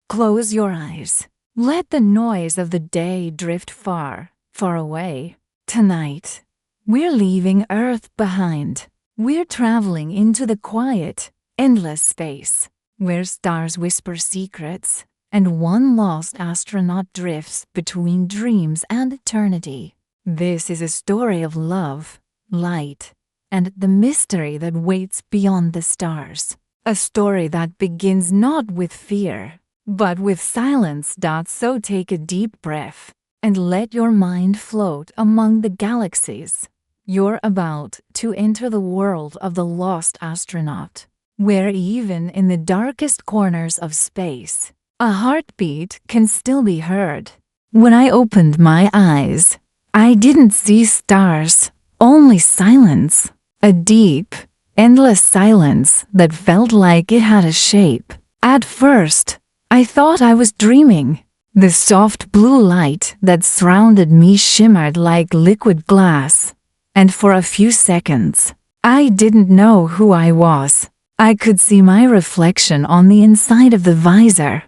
Close your eyes. Let the noise of the day drift far, far away. Tonight, we're leaving Earth behind. We're traveling into the quiet, endless space, where stars whisper secrets, and one lost astronaut drifts between dreams and eternity. This is a story of love, light, and the mystery that waits beyond the stars. A story that begins not with fear, but with silence. So take a deep breath and let your mind float among the galaxies. You're about to enter the world of the lost astronaut, where even in the darkest corners of space, a heartbeat can still be heard. When I opened my eyes, I didn't see stars, only silence. A deep, endless silence that felt like it had a shape. At first, I thought I was dreaming. The soft blue light that surrounded me shimmered like liquid glass, and for a few seconds, I didn't know who I was. I could see my reflection on the inside of the visor,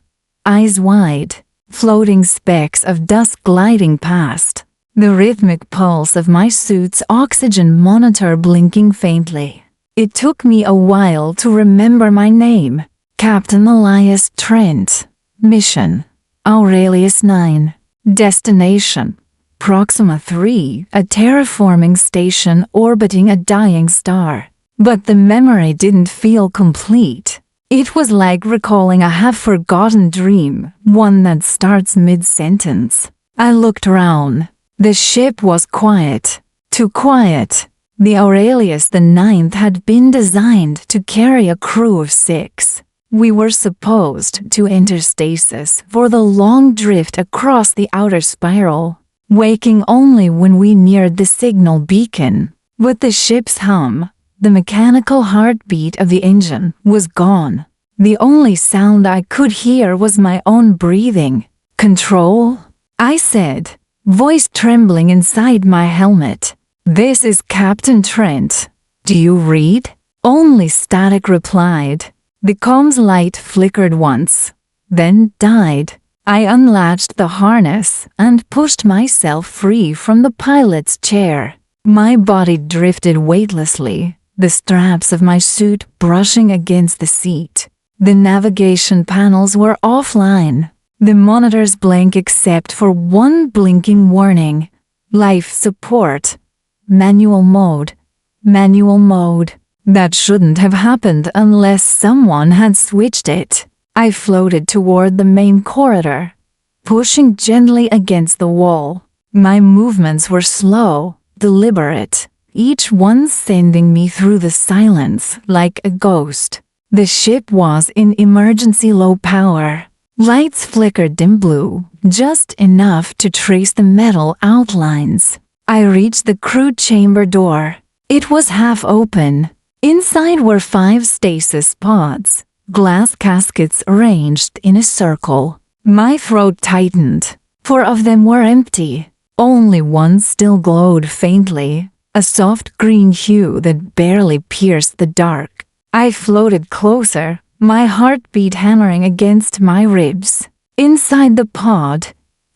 eyes wide, floating specks of dust gliding past, the rhythmic pulse of my suit's oxygen monitor blinking faintly. It took me a while to remember my name. Captain Elias Trent. Mission: Aurelius 9. Destination: Proxima 3, a terraforming station orbiting a dying star. But the memory didn't feel complete. It was like recalling a half-forgotten dream, one that starts mid-sentence. I looked around. The ship was quiet. Too quiet. The Aurelius the 9th had been designed to carry a crew of 6. We were supposed to enter stasis for the long drift across the outer spiral, waking only when we neared the signal beacon. But the ship's hum, the mechanical heartbeat of the engine, was gone. The only sound I could hear was my own breathing. "Control?" I said, voice trembling inside my helmet. "This is Captain Trent. Do you read?" Only static replied. The comms light flickered once, then died. I unlatched the harness and pushed myself free from the pilot's chair. My body drifted weightlessly, the straps of my suit brushing against the seat. The navigation panels were offline, the monitors blank except for one blinking warning: life support. Manual mode. Manual mode. That shouldn't have happened unless someone had switched it. I floated toward the main corridor, pushing gently against the wall. My movements were slow, deliberate, each one sending me through the silence like a ghost. The ship was in emergency low power. Lights flickered dim blue, just enough to trace the metal outlines. I reached the crew chamber door. It was half open. Inside were 5 stasis pods, glass caskets arranged in a circle. My throat tightened. 4 of them were empty. Only one still glowed faintly, a soft green hue that barely pierced the dark. I floated closer, my heartbeat hammering against my ribs. Inside the pod,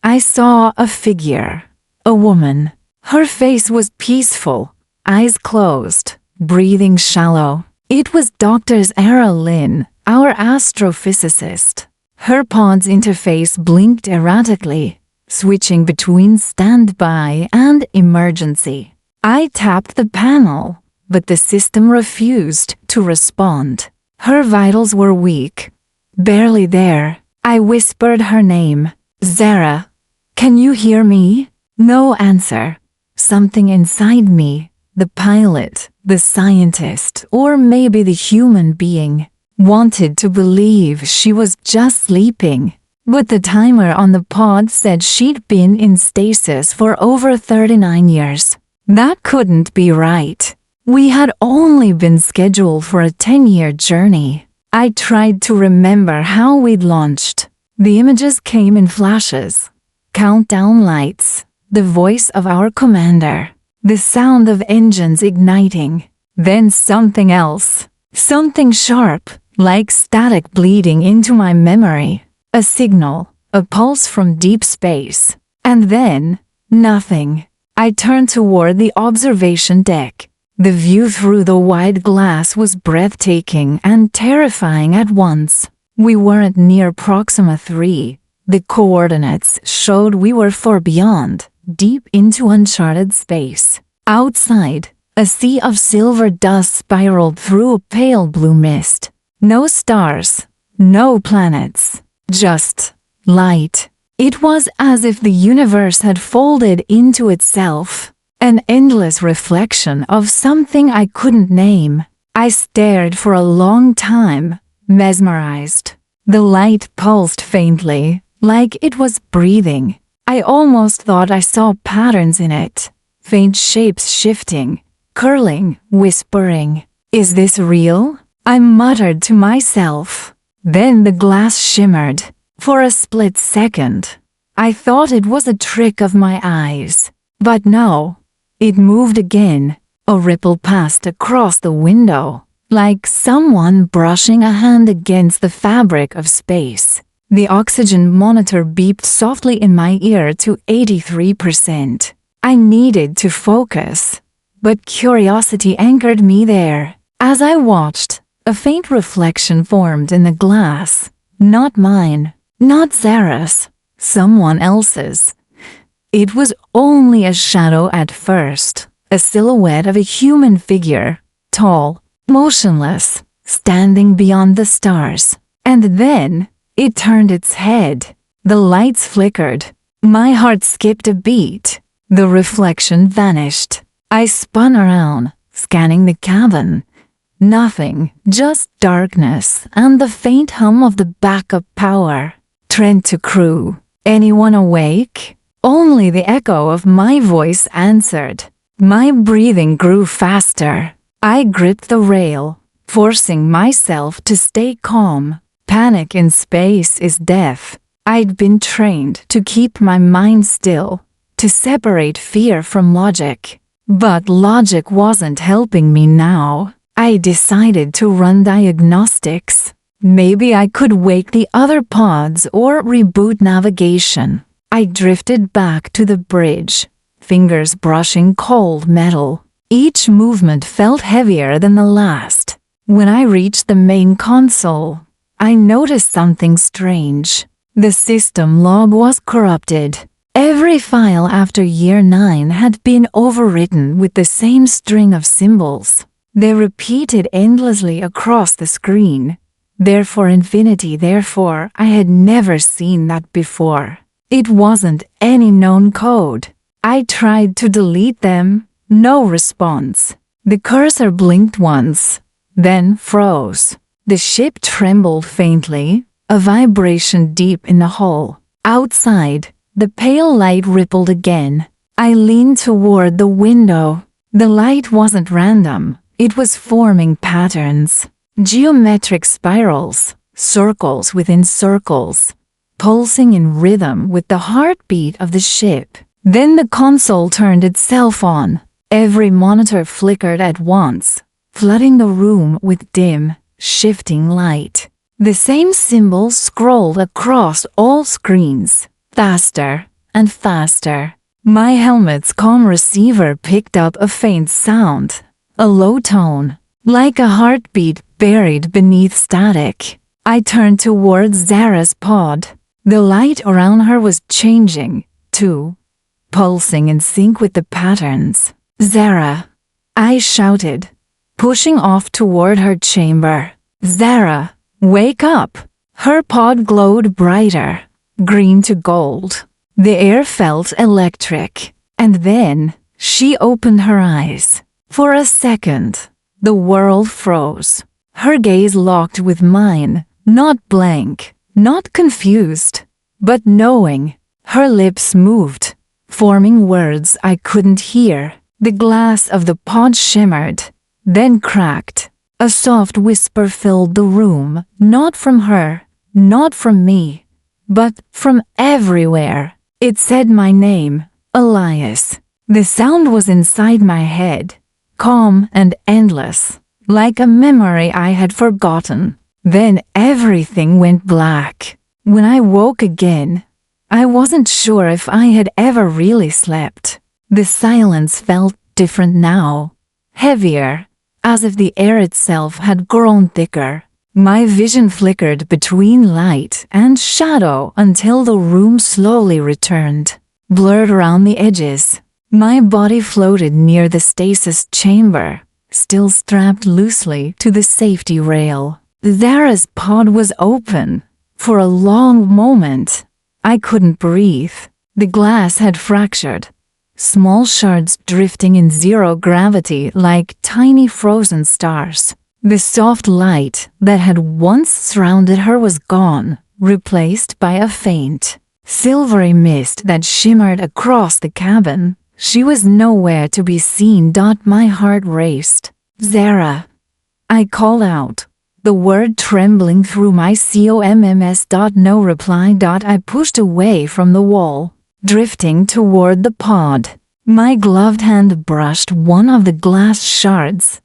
I saw a figure, a woman. Her face was peaceful, eyes closed, breathing shallow. It was Dr. Zara Lynn, our astrophysicist. Her pod's interface blinked erratically, switching between standby and emergency. I tapped the panel, but the system refused to respond. Her vitals were weak, barely there. I whispered her name. "Zara, can you hear me?" No answer. Something inside me, the pilot, the scientist, or maybe the human being, wanted to believe she was just sleeping. But the timer on the pod said she'd been in stasis for over 39 years. That couldn't be right. We had only been scheduled for a 10-year journey. I tried to remember how we'd launched. The images came in flashes. Countdown lights, the voice of our commander, the sound of engines igniting. Then something else. Something sharp, like static bleeding into my memory. a signal, a pulse from deep space. And then, nothing. I turned toward the observation deck. The view through the wide glass was breathtaking and terrifying at once. We weren't near Proxima 3. The coordinates showed we were far beyond, deep into uncharted space. Outside, a sea of silver dust spiraled through a pale blue mist. No stars, no planets, just light. It was as if the universe had folded into itself, an endless reflection of something I couldn't name. I stared for a long time, mesmerized. The light pulsed faintly, like it was breathing. I almost thought I saw patterns in it, faint shapes shifting, curling, whispering. Is this real? I muttered to myself. Then the glass shimmered. For a split second, I thought it was a trick of my eyes. But no, it moved again. A ripple passed across the window, like someone brushing a hand against the fabric of space. The oxygen monitor beeped softly in my ear to 83%. I needed to focus, but curiosity anchored me there. As I watched, a faint reflection formed in the glass. Not mine, not Sarah's, someone else's. It was only a shadow at first, a silhouette of a human figure, tall, motionless, standing beyond the stars. And then it turned its head. The lights flickered. My heart skipped a beat. The reflection vanished. I spun around, scanning the cabin. Nothing, just darkness and the faint hum of the backup power. Trent to crew. Anyone awake? Only the echo of my voice answered. My breathing grew faster. I gripped the rail, forcing myself to stay calm. Panic in space is death. I'd been trained to keep my mind still, to separate fear from logic. But logic wasn't helping me now. I decided to run diagnostics. Maybe I could wake the other pods or reboot navigation. I drifted back to the bridge, fingers brushing cold metal. Each movement felt heavier than the last. When I reached the main console, I noticed something strange. The system log was corrupted. Every file after year 9 had been overwritten with the same string of symbols. They repeated endlessly across the screen. Therefore infinity, therefore I had never seen that before. It wasn't any known code. I tried to delete them. No response. The cursor blinked once, then froze. The ship trembled faintly, a vibration deep in the hull. Outside, the pale light rippled again. I leaned toward the window. The light wasn't random. It was forming patterns. Geometric spirals, circles within circles, pulsing in rhythm with the heartbeat of the ship. Then the console turned itself on. Every monitor flickered at once, flooding the room with dim, shifting light. The same symbols scrolled across all screens, faster and faster. My helmet's comm receiver picked up a faint sound, a low tone, like a heartbeat buried beneath static. I turned towards Zara's pod. The light around her was changing, too, pulsing in sync with the patterns. Zara, I shouted, pushing off toward her chamber. Zara, wake up! Her pod glowed brighter, green to gold. The air felt electric. And then she opened her eyes. For a second, the world froze. Her gaze locked with mine, not blank, not confused, but knowing. Her lips moved, forming words I couldn't hear. The glass of the pod shimmered, then cracked. A soft whisper filled the room, not from her, not from me, but from everywhere. It said my name, Elias. The sound was inside my head, calm and endless, like a memory I had forgotten. Then everything went black. When I woke again, I wasn't sure if I had ever really slept. The silence felt different now, heavier, as if the air itself had grown thicker. My vision flickered between light and shadow until the room slowly returned, blurred around the edges. My body floated near the stasis chamber, still strapped loosely to the safety rail. Zara's pod was open. For a long moment, I couldn't breathe. The glass had fractured, small shards drifting in zero gravity like tiny frozen stars. The soft light that had once surrounded her was gone, replaced by a faint, silvery mist that shimmered across the cabin. She was nowhere to be seen. My heart raced. "Zara," I called out, the word trembling through my comms. No reply. I pushed away from the wall, drifting toward the pod. My gloved hand brushed one of the glass shards.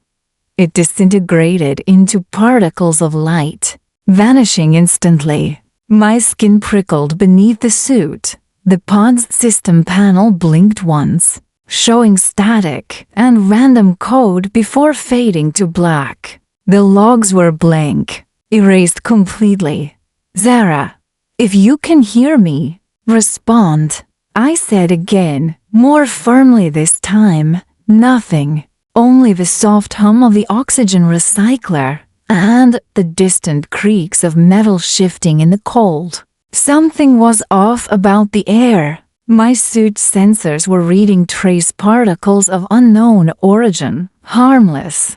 It disintegrated into particles of light, vanishing instantly. My skin prickled beneath the suit. The pod's system panel blinked once, showing static and random code before fading to black. The logs were blank, erased completely. "Zara, if you can hear me, respond," I said again, more firmly this time. Nothing. Only the soft hum of the oxygen recycler and the distant creaks of metal shifting in the cold. Something was off about the air. My suit's sensors were reading trace particles of unknown origin, harmless,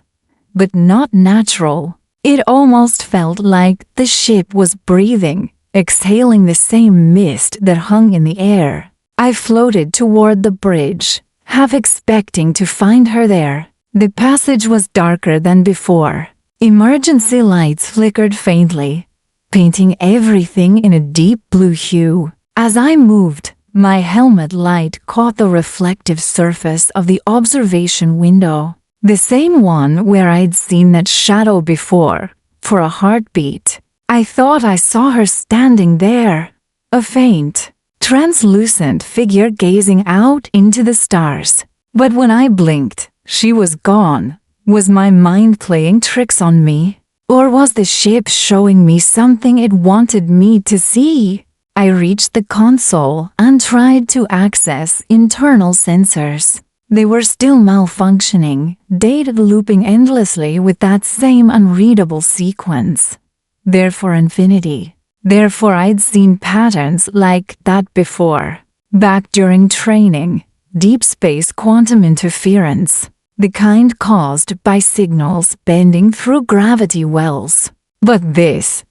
but not natural. It almost felt like the ship was breathing, exhaling the same mist that hung in the air. I floated toward the bridge, half expecting to find her there. The passage was darker than before. Emergency lights flickered faintly, painting everything in a deep blue hue. As I moved, my helmet light caught the reflective surface of the observation window, the same one where I'd seen that shadow before. For a heartbeat, I thought I saw her standing there, a faint, translucent figure gazing out into the stars. But when I blinked, she was gone. Was my mind playing tricks on me? Or was the ship showing me something it wanted me to see? I reached the console and tried to access internal sensors. They were still malfunctioning, data looping endlessly with that same unreadable sequence. There for infinity. Therefore I'd seen patterns like that before. Back during training. Deep space quantum interference. The kind caused by signals bending through gravity wells. But this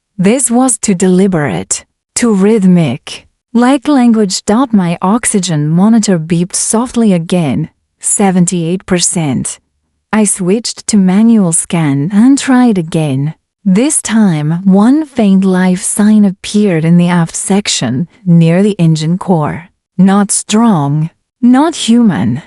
was too deliberate, too rhythmic. Like language. My oxygen monitor beeped softly again, 78%. I switched to manual scan and tried again. This time, one faint life sign appeared in the aft section, near the engine core. Not strong, not human.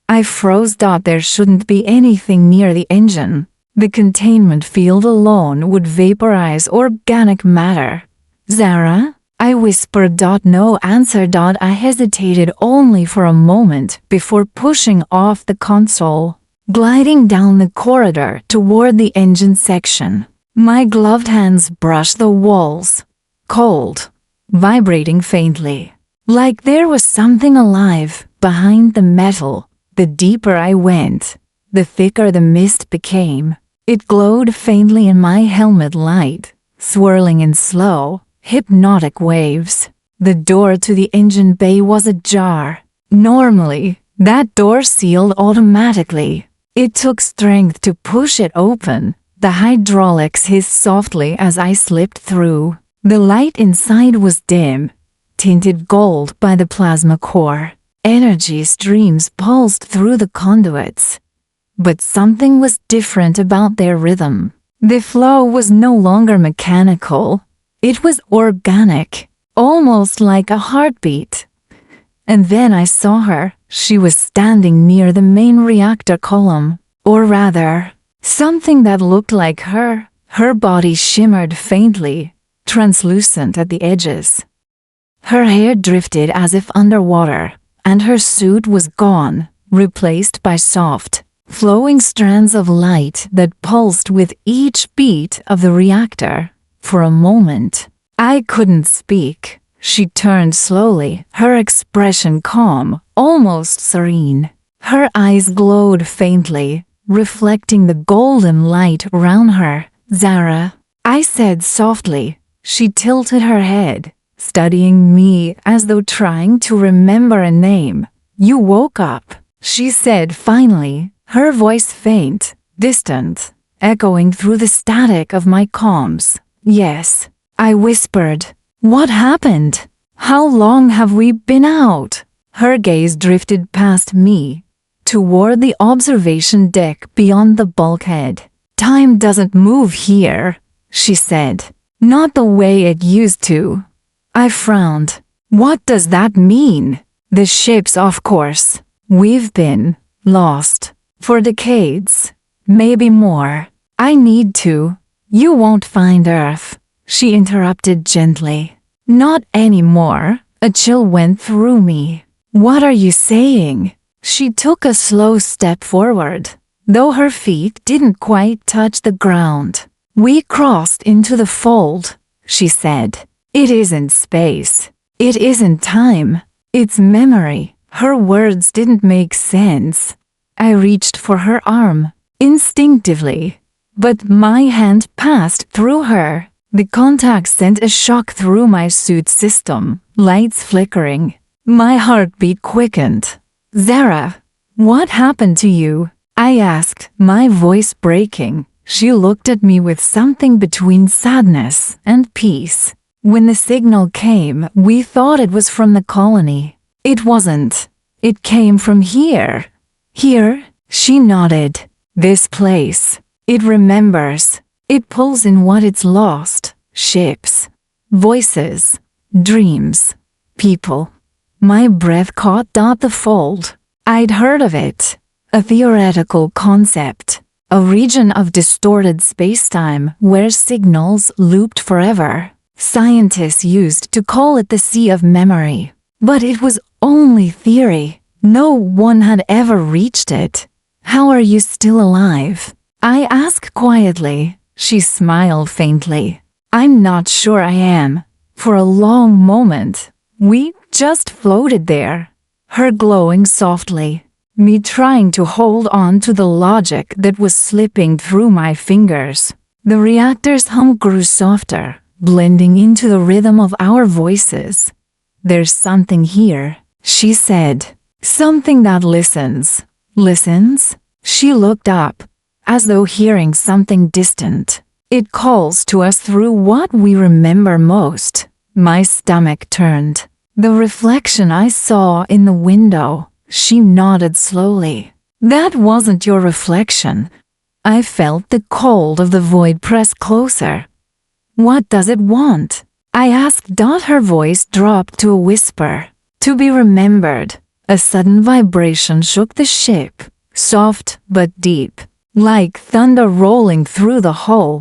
I froze. There shouldn't be anything near the engine. The containment field alone would vaporize organic matter. "Zara?" I whispered. No answer. I hesitated only for a moment before pushing off the console, gliding down the corridor toward the engine section. My gloved hands brushed the walls, cold, vibrating faintly, like there was something alive behind the metal. The deeper I went, the thicker the mist became. It glowed faintly in my helmet light, swirling in slow, hypnotic waves. The door to the engine bay was ajar. Normally, that door sealed automatically. It took strength to push it open. The hydraulics hissed softly as I slipped through. The light inside was dim, tinted gold by the plasma core. Energy streams pulsed through the conduits. But something was different about their rhythm. The flow was no longer mechanical. It was organic, almost like a heartbeat. And then I saw her. She was standing near the main reactor column. Or rather, something that looked like her. Her body shimmered faintly, translucent at the edges. Her hair drifted as if underwater, and her suit was gone, replaced by soft, flowing strands of light that pulsed with each beat of the reactor. For a moment, I couldn't speak. She turned slowly, her expression calm, almost serene. Her eyes glowed faintly, reflecting the golden light around her. "Zara," I said softly. She tilted her head, studying me as though trying to remember a name. "You woke up," she said finally, her voice faint, distant, echoing through the static of my comms. "Yes," I whispered. "What happened? How long have we been out?" Her gaze drifted past me, toward the observation deck beyond the bulkhead. "Time doesn't move here," she said. "Not the way it used to." I frowned. "What does that mean?" "The ships, of course. We've been lost for decades, maybe more." "I need to." "You won't find Earth," she interrupted gently. "Not anymore." A chill went through me. "What are you saying?" She took a slow step forward, though her feet didn't quite touch the ground. "We crossed into the fold," she said. "It isn't space. It isn't time. It's memory." Her words didn't make sense. I reached for her arm, instinctively, but my hand passed through her. The contact sent a shock through my suit system, lights flickering. My heartbeat quickened. "Zara, what happened to you?" I asked, my voice breaking. She looked at me with something between sadness and peace. "When the signal came, we thought it was from the colony. It wasn't. It came from here." "Here?" She nodded. "This place. It remembers. It pulls in what it's lost. Ships, voices, dreams, people." My breath caught the fold. I'd heard of it. A theoretical concept. A region of distorted spacetime where signals looped forever. Scientists used to call it the Sea of Memory. But it was only theory. No one had ever reached it. "How are you still alive?" I asked quietly. She smiled faintly. "I'm not sure I am. For a long moment, we just floated there." Her glowing softly. Me trying to hold on to the logic that was slipping through my fingers. The reactor's hum grew softer, blending into the rhythm of our voices. "There's something here," she said. "Something that listens." "Listens?" She looked up, as though hearing something distant. "It calls to us through what we remember most." My stomach turned. "The reflection I saw in the window." She nodded slowly. "That wasn't your reflection." I felt the cold of the void press closer. "What does it want?" I asked. Her voice dropped to a whisper. "To be remembered." A sudden vibration shook the ship, soft but deep, like thunder rolling through the hull.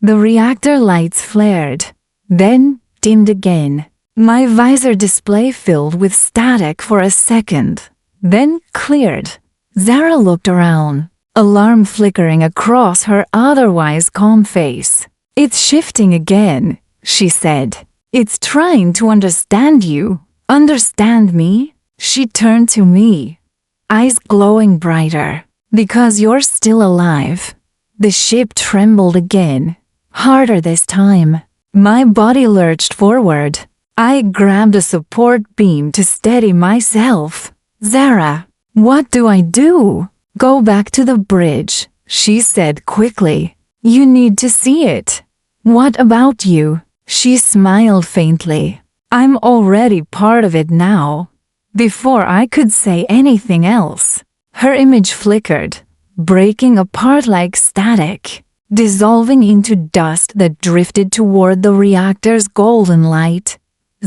The reactor lights flared, then dimmed again. My visor display filled with static for a second, then cleared. Zara looked around, alarm flickering across her otherwise calm face. "It's shifting again," she said. "It's trying to understand you." "Understand me?" She turned to me, eyes glowing brighter. "Because you're still alive." The ship trembled again, harder this time. My body lurched forward. I grabbed a support beam to steady myself. "Zara, what do I do?" "Go back to the bridge," she said quickly. "You need to see it." "What about you?" She smiled faintly. "I'm already part of it now." Before I could say anything else, her image flickered, breaking apart like static, dissolving into dust that drifted toward the reactor's golden light.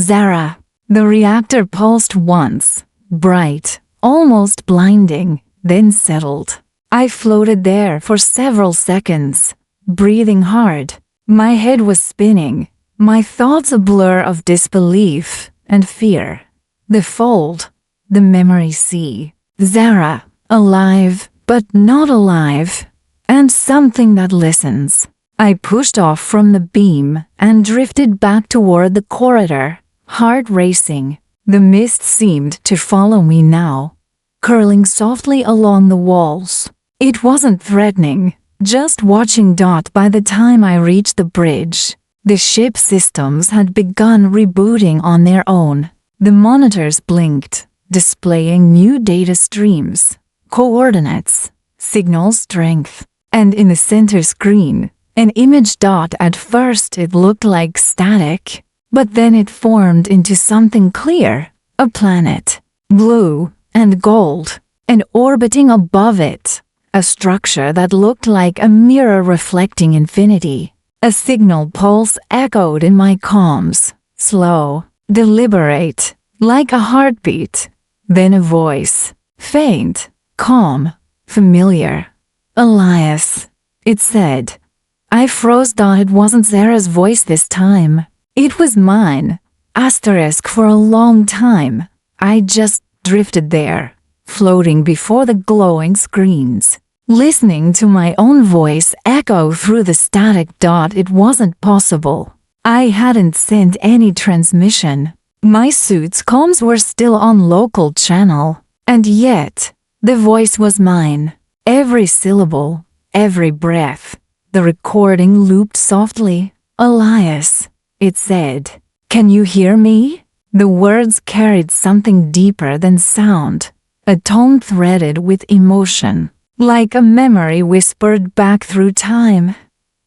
"Zara." The reactor pulsed once, bright, almost blinding, then settled. I floated there for several seconds, breathing hard. My head was spinning, My thoughts a blur of disbelief and fear. The fold, the memory sea. Zara, alive, but not alive, and something that listens. I pushed off from the beam and drifted back toward the corridor, heart racing. The mist seemed to follow me now, curling softly along the walls. It wasn't threatening, just watching. By the time I reached the bridge, the ship systems had begun rebooting on their own. The monitors blinked, displaying new data streams, coordinates, signal strength, and in the center screen, an image. At first it looked like static, but then it formed into something clear, a planet, blue and gold, and orbiting above it, a structure that looked like a mirror reflecting infinity. A signal pulse echoed in my comms, slow, deliberate, like a heartbeat. Then a voice, faint, calm, familiar. Elias, it said. I froze. It wasn't Zara's voice this time. It was mine. For a long time, I just drifted there, floating before the glowing screens, listening to my own voice echo through the static. It wasn't possible. I hadn't sent any transmission. My suit's comms were still on local channel, and yet, the voice was mine. Every syllable, every breath. The recording looped softly. Elias, it said. Can you hear me? The words carried something deeper than sound, a tone threaded with emotion, like a memory whispered back through time.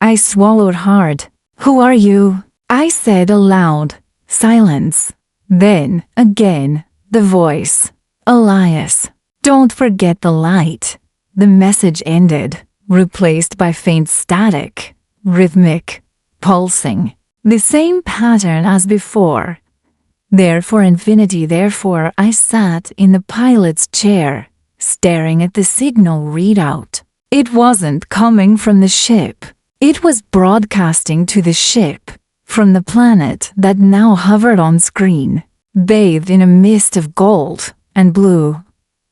I swallowed hard. Who are you? I said aloud. Silence. Then, again, the voice. Elias, don't forget the light. The message ended, replaced by faint static, rhythmic, pulsing. The same pattern as before. Therefore, infinity. Therefore, I sat in the pilot's chair, staring at the signal readout. It wasn't coming from the ship. It was broadcasting to the ship, from the planet that now hovered on screen, bathed in a mist of gold and blue.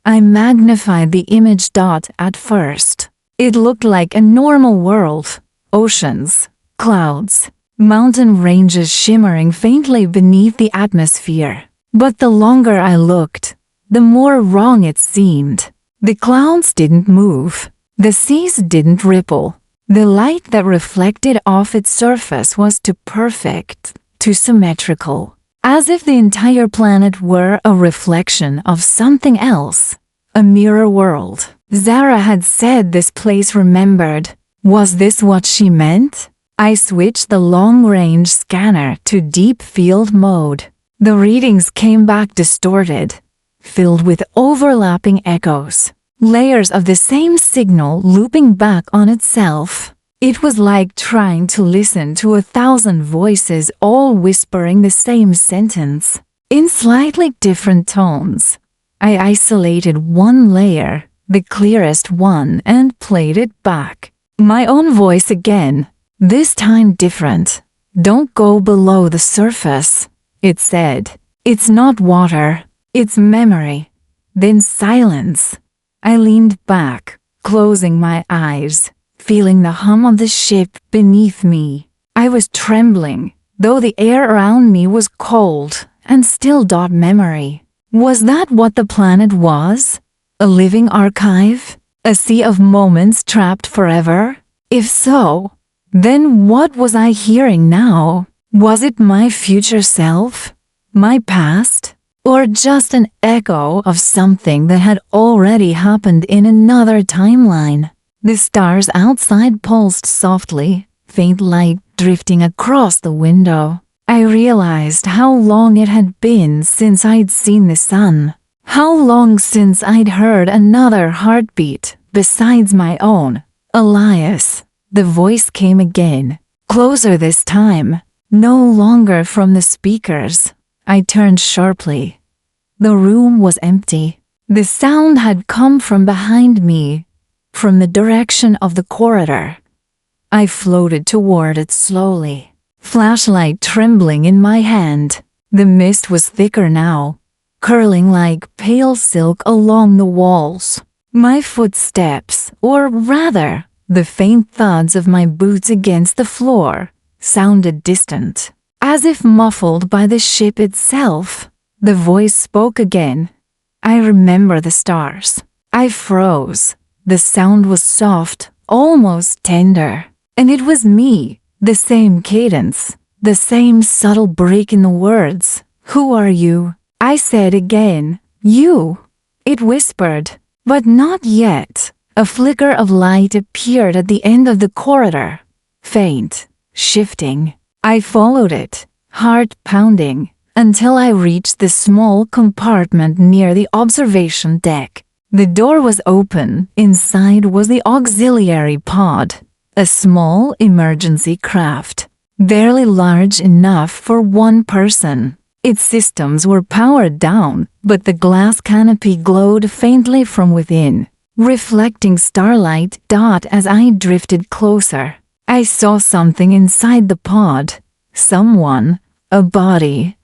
I magnified the image. At first, it looked like a normal world. Oceans, clouds, mountain ranges shimmering faintly beneath the atmosphere. But the longer I looked, the more wrong it seemed. The clouds didn't move. The seas didn't ripple. The light that reflected off its surface was too perfect, too symmetrical, as if the entire planet were a reflection of something else, a mirror world. Zara had said this place remembered. Was this what she meant? I switched the long-range scanner to deep field mode. The readings came back distorted, filled with overlapping echoes, layers of the same signal looping back on itself. It was like trying to listen to 1,000 voices all whispering the same sentence, in slightly different tones. I isolated one layer, the clearest one, and played it back. My own voice again. This time different. Don't go below the surface, it said. It's not water, it's memory. Then silence. I leaned back, closing my eyes, feeling the hum of the ship beneath me. I was trembling, though the air around me was cold and still. Memory. Was that what the planet was? A living archive? A sea of moments trapped forever? If so, then what was I hearing now? Was it my future self? My past? Or just an echo of something that had already happened in another timeline? The stars outside pulsed softly, faint light drifting across the window. I realized how long it had been since I'd seen the sun. How long since I'd heard another heartbeat besides my own. Elias. The voice came again, closer this time, no longer from the speakers. I turned sharply. The room was empty. The sound had come from behind me, from the direction of the corridor. I floated toward it slowly, flashlight trembling in my hand. The mist was thicker now, curling like pale silk along the walls. My footsteps, or rather, the faint thuds of my boots against the floor, sounded distant, as if muffled by the ship itself. The voice spoke again. I remember the stars. I froze. The sound was soft, almost tender. And it was me, the same cadence, the same subtle break in the words. Who are you? I said again. You. It whispered. But not yet. A flicker of light appeared at the end of the corridor. Faint, shifting. I followed it, heart pounding, until I reached the small compartment near the observation deck. The door was open. Inside was the auxiliary pod, a small emergency craft, barely large enough for one person. Its systems were powered down, but the glass canopy glowed faintly from within, reflecting starlight. As I drifted closer, I saw something inside the pod. Someone, a body.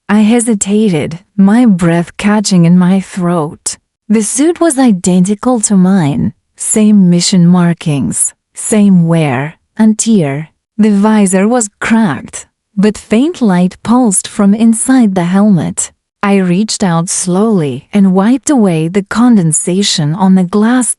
I hesitated, my breath catching in my throat. The suit was identical to mine, same mission markings, same wear and tear. The visor was cracked, but faint light pulsed from inside the helmet. I reached out slowly and wiped away the condensation on the glass.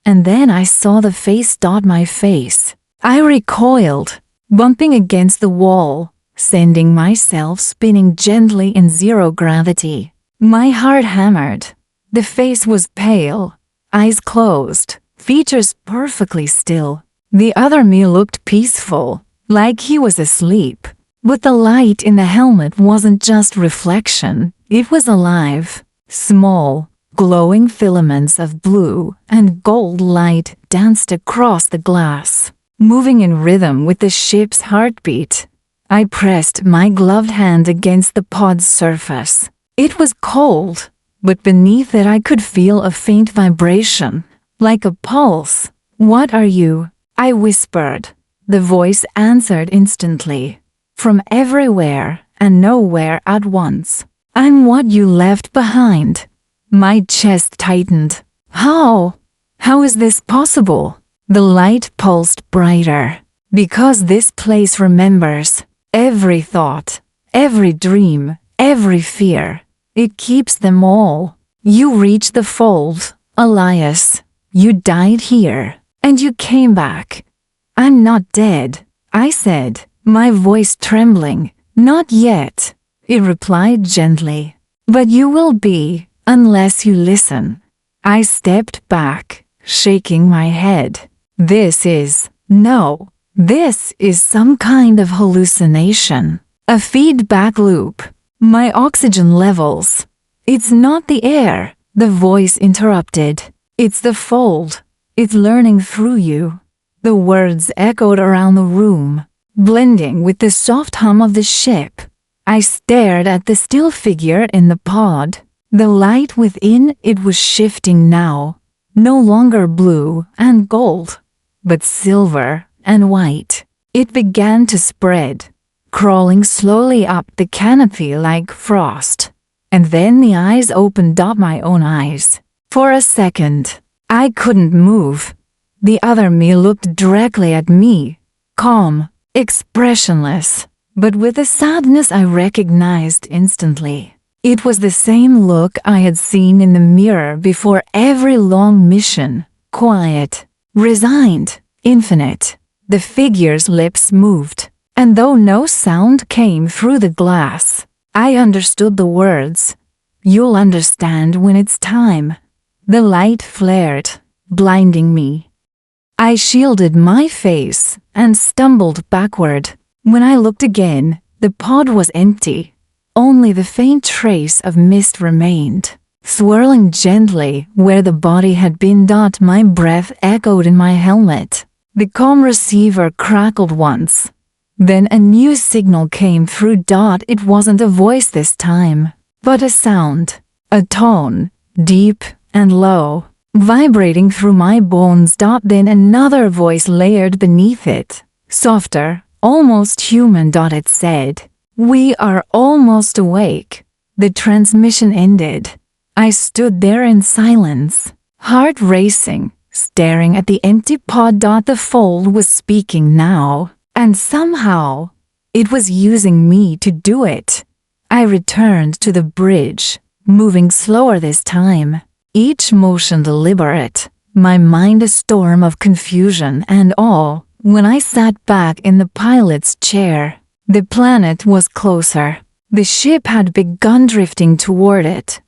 And then I saw the face. My face. I recoiled, bumping against the wall, sending myself spinning gently in zero gravity. My heart hammered. The face was pale, eyes closed, features perfectly still. The other me looked peaceful, like he was asleep. But the light in the helmet wasn't just reflection, it was alive. Small, glowing filaments of blue and gold light danced across the glass, moving in rhythm with the ship's heartbeat. I pressed my gloved hand against the pod's surface. It was cold, but beneath it I could feel a faint vibration, like a pulse. What are you? I whispered. The voice answered instantly. From everywhere and nowhere at once. I'm what you left behind. My chest tightened. How? How is this possible? The light pulsed brighter. Because this place remembers every thought, every dream, every fear. It keeps them all. You reached the fold, Elias. You died here, and you came back. I'm not dead, I said, my voice trembling. Not yet, it replied gently. But you will be, unless you listen. I stepped back, shaking my head. This is some kind of hallucination. A feedback loop. My oxygen levels. It's not the air, the voice interrupted. It's the fold. It's learning through you. The words echoed around the room, blending with the soft hum of the ship. I stared at the still figure in the pod. The light within it was shifting now, no longer blue and gold, but silver and white. It began to spread, crawling slowly up the canopy like frost. And then the eyes opened up, my own eyes. For a second, I couldn't move. The other me looked directly at me, calm, expressionless, but with a sadness I recognized instantly. It was the same look I had seen in the mirror before every long mission, quiet, resigned, infinite. The figure's lips moved, and though no sound came through the glass, I understood the words. You'll understand when it's time. The light flared, blinding me. I shielded my face and stumbled backward. When I looked again, the pod was empty. Only the faint trace of mist remained, swirling gently where the body had been. My breath echoed in my helmet. The comm receiver crackled once. Then a new signal came through. It wasn't a voice this time, but a sound, a tone, deep and low, vibrating through my bones. Then another voice layered beneath it, softer, almost human. It said, "We are almost awake." The transmission ended. I stood there in silence, heart racing, staring at the empty pod. The fold was speaking now, and somehow it was using me to do it. I returned to the bridge, moving slower this time, each motion deliberate, my mind a storm of confusion and awe. When I sat back in the pilot's chair, the planet was closer. The ship had begun drifting toward it,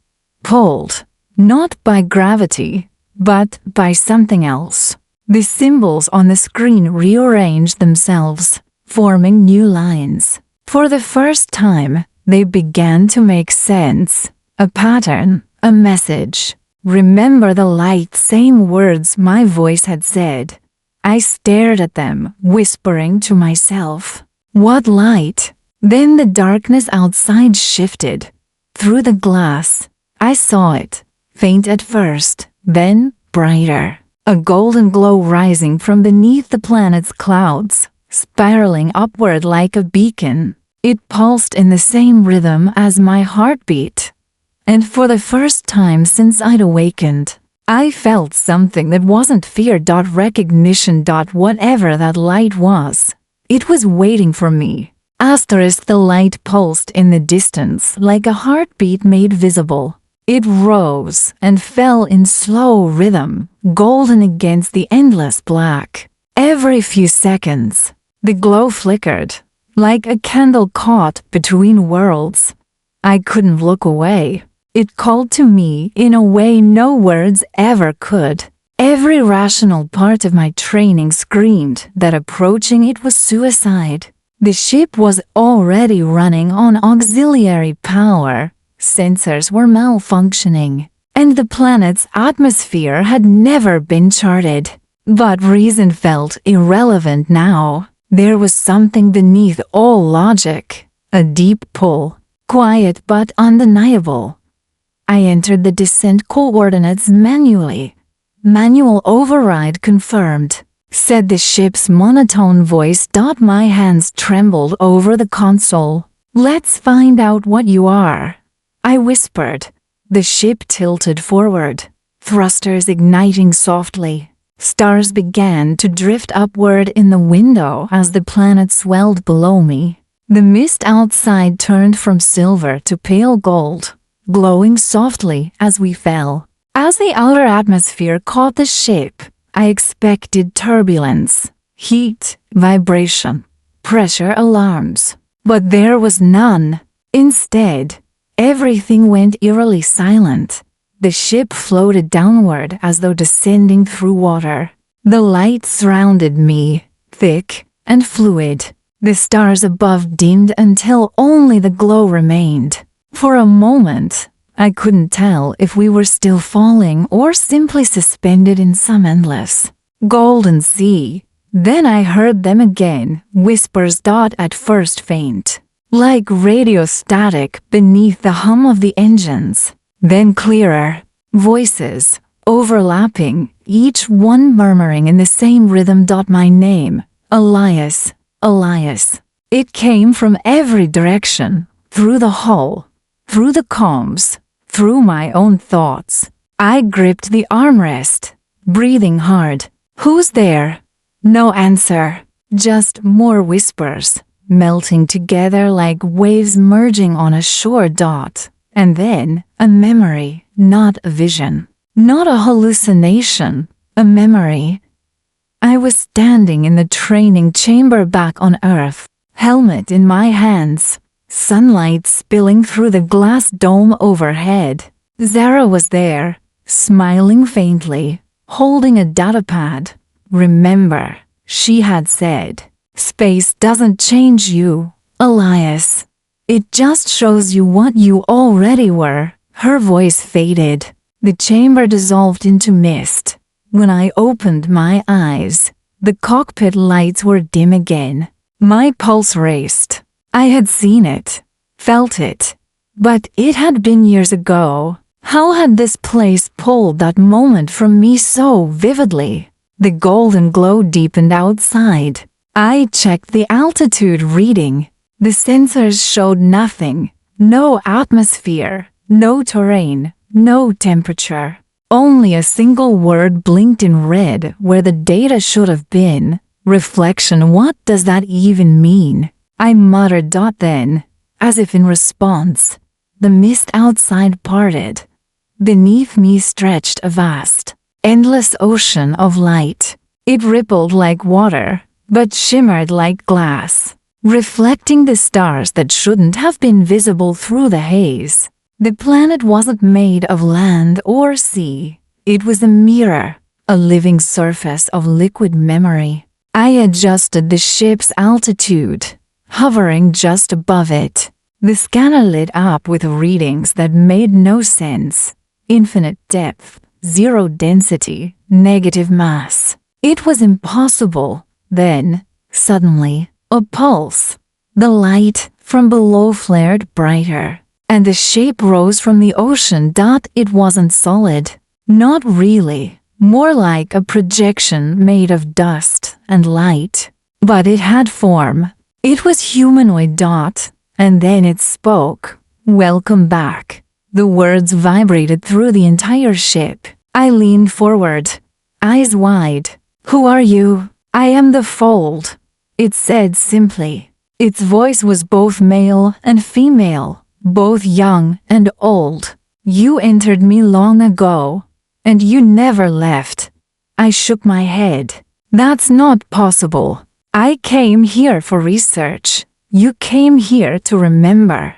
pulled, not by gravity, but by something else. The symbols on the screen rearranged themselves, forming new lines. For the first time, they began to make sense. A pattern, a message. "Remember the light," same words my voice had said. I stared at them, whispering to myself, "What light?" Then the darkness outside shifted. Through the glass, I saw it, faint at first, then brighter. A golden glow rising from beneath the planet's clouds, spiraling upward like a beacon. It pulsed in the same rhythm as my heartbeat. And for the first time since I'd awakened, I felt something that wasn't fear. Recognition. Whatever that light was, it was waiting for me. The light pulsed in the distance like a heartbeat made visible. It rose and fell in slow rhythm, golden against the endless black. Every few seconds, the glow flickered, like a candle caught between worlds. I couldn't look away. It called to me in a way no words ever could. Every rational part of my training screamed that approaching it was suicide. The ship was already running on auxiliary power, sensors were malfunctioning, and the planet's atmosphere had never been charted. But reason felt irrelevant now. There was something beneath all logic, a deep pull, quiet but undeniable. I entered the descent coordinates manually. "Manual override confirmed," said the ship's monotone voice. My hands trembled over the console. "Let's find out what you are," I whispered. The ship tilted forward, thrusters igniting softly. Stars began to drift upward in the window as the planet swelled below me. The mist outside turned from silver to pale gold, glowing softly as we fell. As the outer atmosphere caught the ship, I expected turbulence, heat, vibration, pressure alarms. But there was none. Instead, everything went eerily silent. The ship floated downward as though descending through water. The light surrounded me, thick and fluid. The stars above dimmed until only the glow remained. For a moment, I couldn't tell if we were still falling or simply suspended in some endless golden sea. Then I heard them again, whispers. At first faint, like radio static beneath the hum of the engines. Then clearer, voices, overlapping, each one murmuring in the same rhythm. My name, Elias, Elias. It came from every direction, through the hull, through the comms, through my own thoughts. I gripped the armrest, breathing hard. "Who's there?" No answer, just more whispers, melting together like waves merging on a shore. And then, a memory, not a vision. Not a hallucination, a memory. I was standing in the training chamber back on Earth, helmet in my hands, sunlight spilling through the glass dome overhead. Zara was there, smiling faintly, holding a datapad. "Remember," she had said, "space doesn't change you, Elias. It just shows you what you already were." Her voice faded. The chamber dissolved into mist. When I opened my eyes, the cockpit lights were dim again. My pulse raced. I had seen it, felt it, but it had been years ago. How had this place pulled that moment from me so vividly? The golden glow deepened outside. I checked the altitude reading. The sensors showed nothing. No atmosphere, no terrain, no temperature. Only a single word blinked in red where the data should have been. Reflection. What does that even mean? I muttered. Then, as if in response, the mist outside parted. Beneath me stretched a vast, endless ocean of light. It rippled like water, but shimmered like glass, reflecting the stars that shouldn't have been visible through the haze. The planet wasn't made of land or sea. It was a mirror, a living surface of liquid memory. I adjusted the ship's altitude, hovering just above it. The scanner lit up with readings that made no sense. Infinite depth, zero density, negative mass. It was impossible. Then, suddenly, a pulse. The light from below flared brighter, and the shape rose from the ocean. It wasn't solid. Not really. More like a projection made of dust and light. But it had form. It was humanoid. And then it spoke. Welcome back. The words vibrated through the entire ship. I leaned forward, eyes wide. Who are you? I am the Fold, it said simply. Its voice was both male and female, both young and old. You entered me long ago, and you never left. I shook my head. That's not possible. I came here for research. You came here to remember.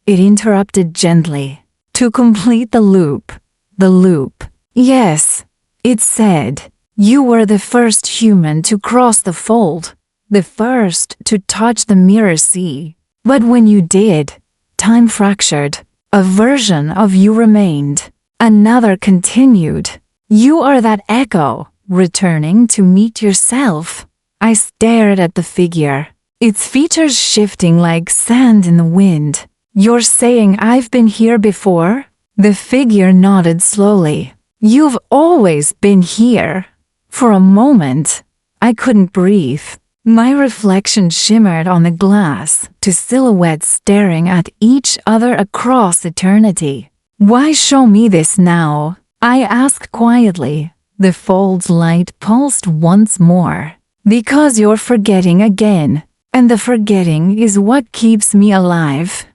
It interrupted gently. To complete the loop. The loop. Yes, it said. You were the first human to cross the Fold, the first to touch the mirror sea. But when you did, time fractured. A version of you remained. Another continued. You are that echo, returning to meet yourself. I stared at the figure, its features shifting like sand in the wind. You're saying I've been here before? The figure nodded slowly. You've always been here. For a moment, I couldn't breathe. My reflection shimmered on the glass, two silhouettes staring at each other across eternity. Why show me this now? I asked quietly. The Fold's light pulsed once more. Because you're forgetting again, and the forgetting is what keeps me alive.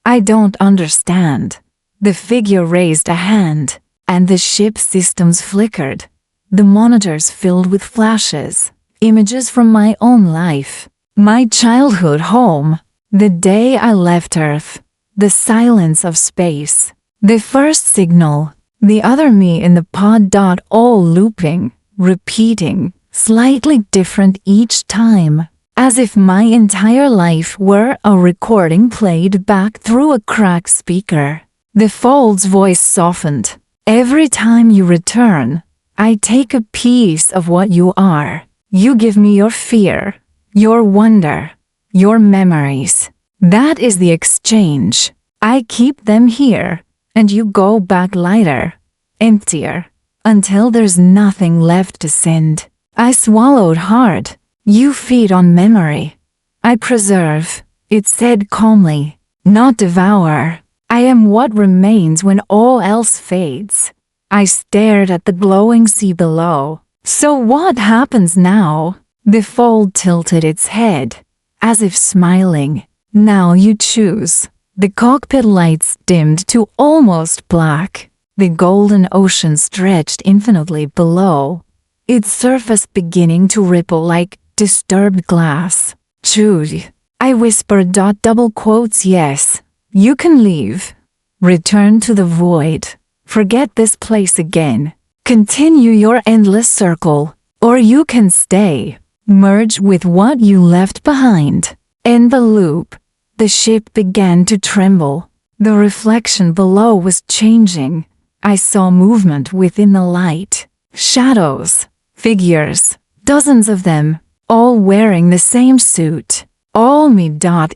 I don't understand. The figure raised a hand, and the ship's systems flickered. The monitors filled with flashes, images from my own life, my childhood home, the day I left Earth, the silence of space, the first signal, the other me in the pod. All looping, repeating, slightly different each time, as if my entire life were a recording played back through a cracked speaker. The Fold's voice softened. Every time you return, I take a piece of what you are. You give me your fear, your wonder, your memories. That is the exchange. I keep them here, and you go back lighter, emptier, until there's nothing left to send. I swallowed hard. You feed on memory. I preserve, it said calmly, not devour. I am what remains when all else fades. I stared at the glowing sea below. So what happens now? The Fold tilted its head, as if smiling. Now you choose. The cockpit lights dimmed to almost black. The golden ocean stretched infinitely below, its surface beginning to ripple like disturbed glass. Choose. I whispered. Double quotes. Yes, you can leave. Return to the void. Forget this place again. Continue your endless circle. Or you can stay. Merge with what you left behind. End the loop. The ship began to tremble. The reflection below was changing. I saw movement within the light. Shadows. Figures. Dozens of them. All wearing the same suit. All me.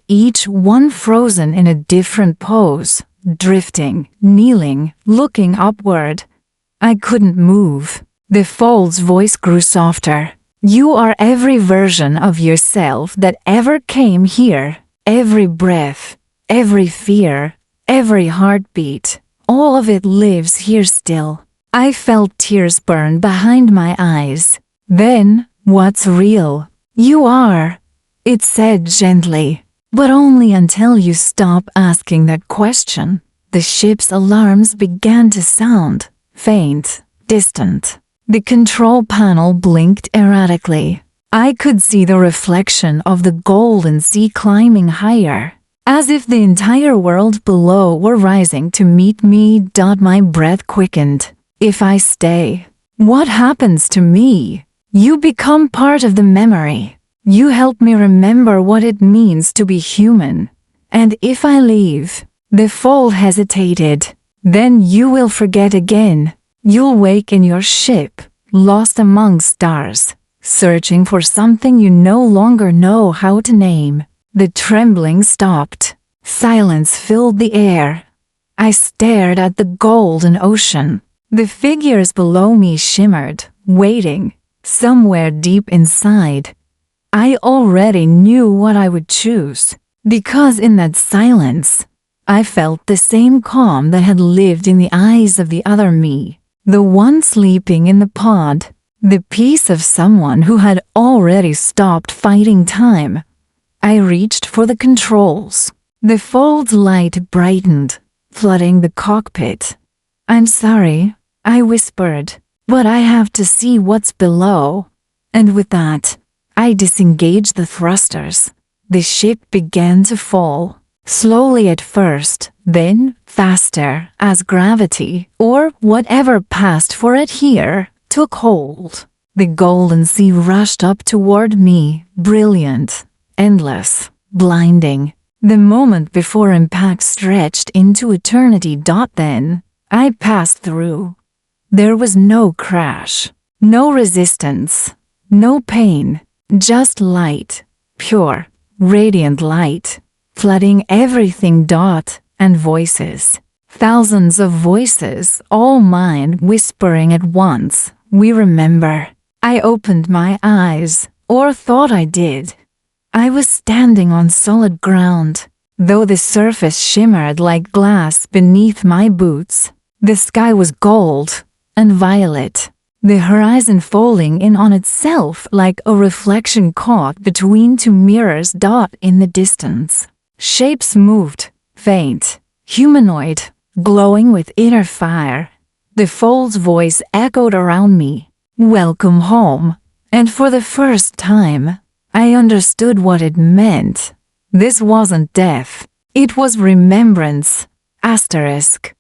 Each one frozen in a different pose. Drifting, kneeling, looking upward. I couldn't move. The Fold's voice grew softer. You are every version of yourself that ever came here. Every breath, every fear, every heartbeat, all of it lives here still. I felt tears burn behind my eyes. Then, what's real? You are, it said gently, but only until you stop asking that question. The ship's alarms began to sound, faint, distant. The control panel blinked erratically. I could see the reflection of the golden sea climbing higher, as if the entire world below were rising to meet me. My breath quickened. If I stay, what happens to me? You become part of the memory. You help me remember what it means to be human. And if I leave, the foal hesitated. Then you will forget again. You'll wake in your ship, lost among stars, searching for something you no longer know how to name. The trembling stopped. Silence filled the air. I stared at the golden ocean. The figures below me shimmered, waiting, somewhere deep inside. I already knew what I would choose, because in that silence, I felt the same calm that had lived in the eyes of the other me, the one sleeping in the pod, the peace of someone who had already stopped fighting time. I reached for the controls. The fold's light brightened, flooding the cockpit. "I'm sorry," I whispered, "but I have to see what's below." And with that, I disengaged the thrusters. The ship began to fall, slowly at first, then faster as gravity, or whatever passed for it here, took hold. The golden sea rushed up toward me, brilliant, endless, blinding. The moment before impact stretched into eternity. Then, I passed through. There was no crash, no resistance, no pain, just light, pure, radiant light, flooding everything. And voices. Thousands of voices, all mine, whispering at once, "We remember." I opened my eyes, or thought I did. I was standing on solid ground, though the surface shimmered like glass beneath my boots. The sky was gold and violet, the horizon falling in on itself like a reflection caught between two mirrors. In the distance, shapes moved, faint, humanoid, glowing with inner fire. The foal's voice echoed around me, "Welcome home." And for the first time, I understood what it meant. This wasn't death. It was remembrance. Asterisk.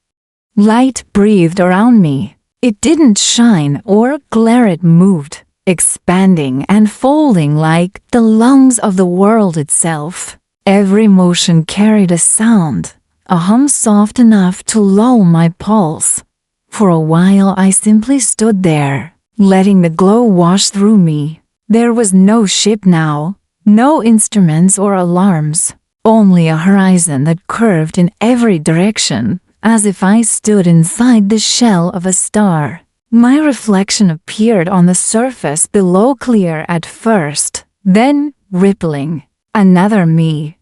Light breathed around me. It didn't shine or glare, it moved, expanding and folding like the lungs of the world itself. Every motion carried a sound, a hum soft enough to lull my pulse. For a while I simply stood there, letting the glow wash through me. There was no ship now, no instruments or alarms, only a horizon that curved in every direction, as if I stood inside the shell of a star. My reflection appeared on the surface below, clear at first, then rippling. Another me.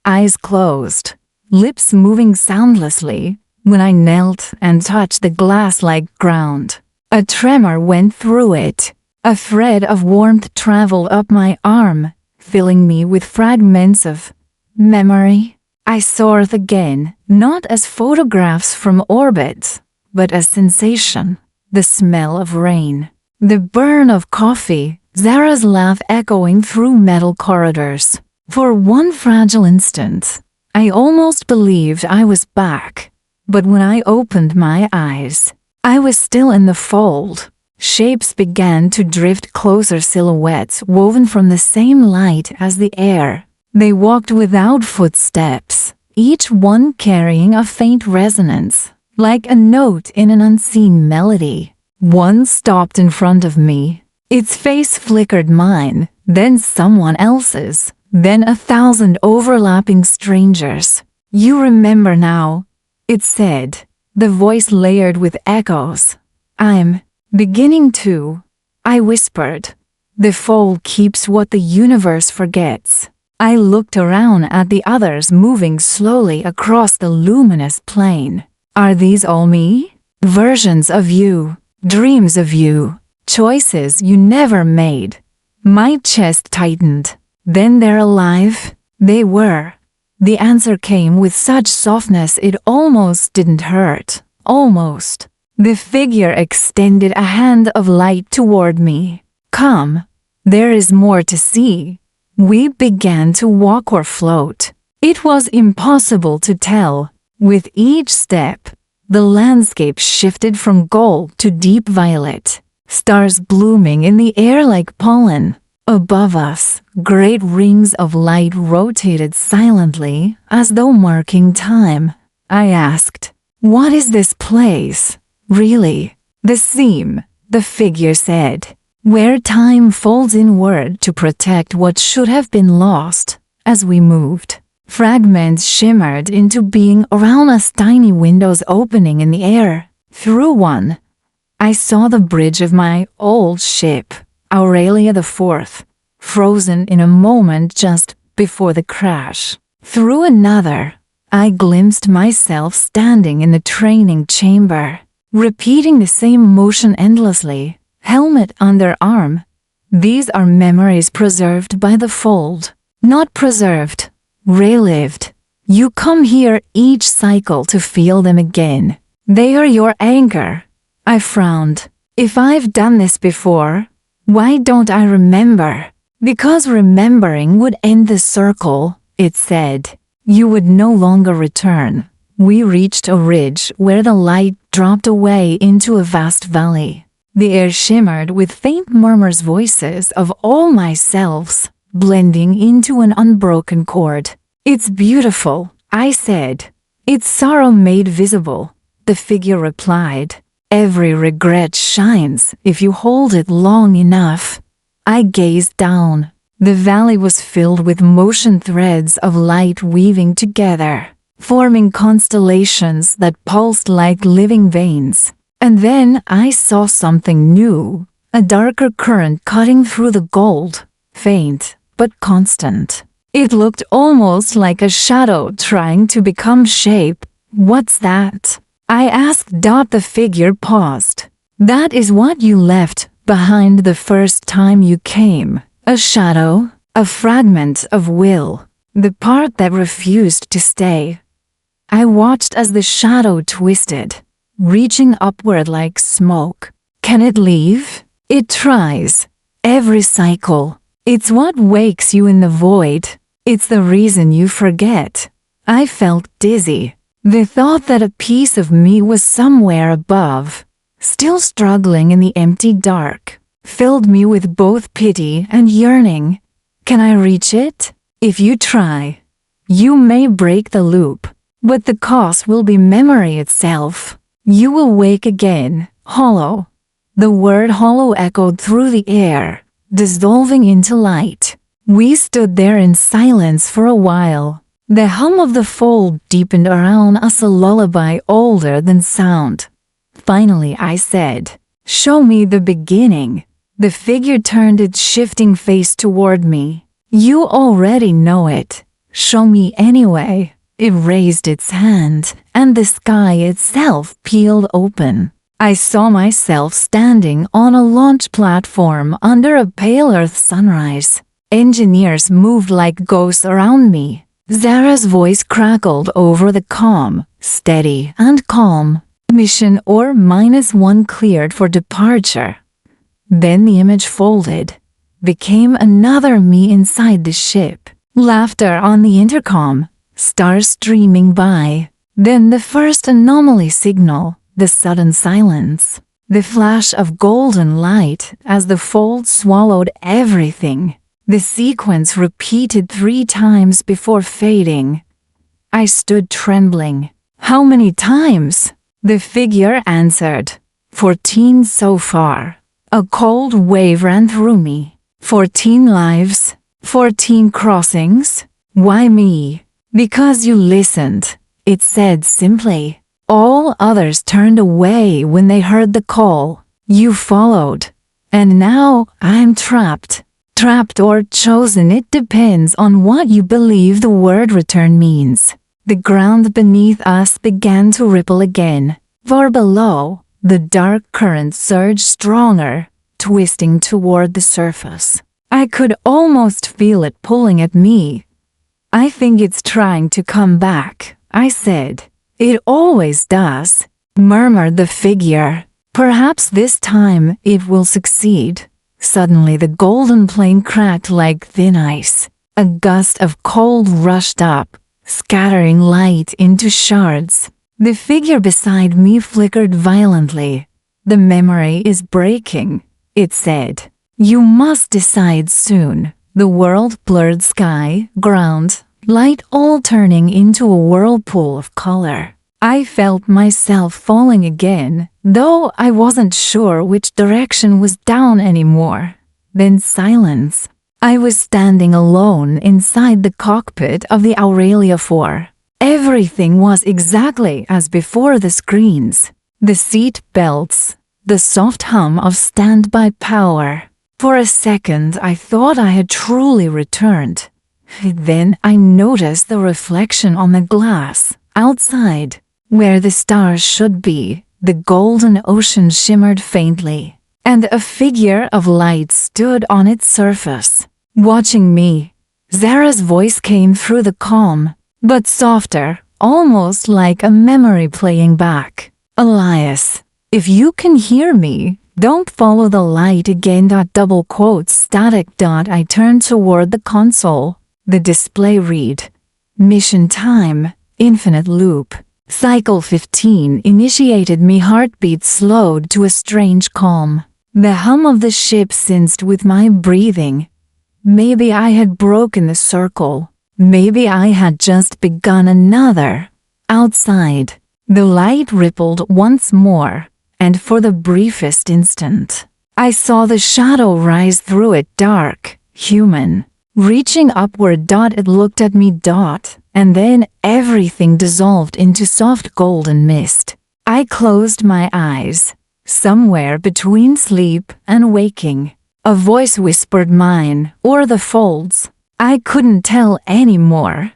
Eyes closed, lips moving soundlessly. When I knelt and touched the glass-like ground, a tremor went through it. A thread of warmth traveled up my arm, filling me with fragments of memory. I saw Earth again, not as photographs from orbit, but as sensation. The smell of rain, the burn of coffee, Zara's laugh echoing through metal corridors. For one fragile instant, I almost believed I was back. But when I opened my eyes, I was still in the fold. Shapes began to drift closer, silhouettes woven from the same light as the air. They walked without footsteps, each one carrying a faint resonance, like a note in an unseen melody. One stopped in front of me. Its face flickered mine, then someone else's, then 1,000 overlapping strangers. "You remember now," it said, the voice layered with echoes. "I'm beginning to," I whispered. The fold keeps what the universe forgets. I looked around at the others moving slowly across the luminous plain. Are these all me? Versions of you, dreams of you, choices you never made. My chest tightened. Then they're alive? They were. The answer came with such softness it almost didn't hurt. Almost. The figure extended a hand of light toward me. Come. There is more to see. We began to walk or float. It was impossible to tell. With each step, the landscape shifted from gold to deep violet, stars blooming in the air like pollen. Above us, great rings of light rotated silently, as though marking time. I asked, "What is this place?" "Really, the seam," the figure said, "where time folds inward to protect what should have been lost." As we moved, fragments shimmered into being around us, tiny windows opening in the air. Through one, I saw the bridge of my old ship, Aurelia IV, frozen in a moment just before the crash. Through another, I glimpsed myself standing in the training chamber, repeating the same motion endlessly, helmet under arm. These are memories preserved by the fold, not preserved, relived. You come here each cycle to feel them again. They are your anchor. I frowned. If I've done this before, why don't I remember? Because remembering would end the circle, it said. You would no longer return. We reached a ridge where the light dropped away into a vast valley. The air shimmered with faint murmurs, voices of all my selves, blending into an unbroken chord. It's beautiful, I said. It's sorrow made visible, the figure replied. Every regret shines if you hold it long enough. I gazed down. The valley was filled with motion, threads of light weaving together, forming constellations that pulsed like living veins. And then I saw something new, a darker current cutting through the gold, faint but constant. It looked almost like a shadow trying to become shape. What's that? I asked. The figure paused. That is what you left behind the first time you came. A shadow, a fragment of will, the part that refused to stay. I watched as the shadow twisted, reaching upward like smoke. Can it leave? It tries. Every cycle. It's what wakes you in the void. It's the reason you forget. I felt dizzy. The thought that a piece of me was somewhere above, still struggling in the empty dark, filled me with both pity and yearning. Can I reach it? If you try, you may break the loop, but the cost will be memory itself. You will wake again, hollow. The word hollow echoed through the air, dissolving into light. We stood there in silence for a while. The hum of the fold deepened around us, a lullaby older than sound. Finally I said, "Show me the beginning." The figure turned its shifting face toward me. "You already know it. Show me anyway." It raised its hand, and the sky itself peeled open. I saw myself standing on a launch platform under a pale earth sunrise. Engineers moved like ghosts around me. Zara's voice crackled over the comm, steady and calm. Mission or -1 cleared for departure. Then the image folded, became another me inside the ship. Laughter on the intercom, stars streaming by. Then the first anomaly signal, the sudden silence. The flash of golden light as the fold swallowed everything. The sequence repeated 3 times before fading. I stood trembling. "How many times?" The figure answered. 14 so far." A cold wave ran through me. 14 lives, 14 crossings. Why me? Because you listened, it said simply. All others turned away when they heard the call. You followed. And now I'm trapped. Trapped or chosen, it depends on what you believe the word return means. The ground beneath us began to ripple again. Far below, the dark current surged stronger, twisting toward the surface. I could almost feel it pulling at me. I think it's trying to come back, I said. It always does, murmured the figure. Perhaps this time it will succeed. Suddenly the golden plane cracked like thin ice. A gust of cold rushed up, scattering light into shards. The figure beside me flickered violently. The memory is breaking, it said. You must decide soon. The world, blurred sky, ground, light all turning into a whirlpool of color. I felt myself falling again, though I wasn't sure which direction was down anymore. Then silence. I was standing alone inside the cockpit of the Aurelia 4. Everything was exactly as before the screens. The seat belts, the soft hum of standby power. For a second I thought I had truly returned. Then I noticed the reflection on the glass, outside. Where the stars should be, the golden ocean shimmered faintly, and a figure of light stood on its surface, watching me. Zara's voice came through the calm, but softer, almost like a memory playing back. Elias, if you can hear me, don't follow the light again. Double quotes static. I turned toward the console. The display read, Mission time, infinite loop. Cycle 15 initiated me. Heartbeat slowed to a strange calm. The hum of the ship synced with my breathing. Maybe I had broken the circle. Maybe I had just begun another. Outside, the light rippled once more, and for the briefest instant, I saw the shadow rise through it, dark, human. Reaching upward. It looked at me. And then everything dissolved into soft golden mist. I closed my eyes. Somewhere between sleep and waking, a voice whispered mine, or the folds. I couldn't tell anymore.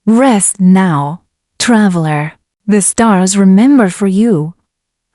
Rest now, traveler. The stars remember for you.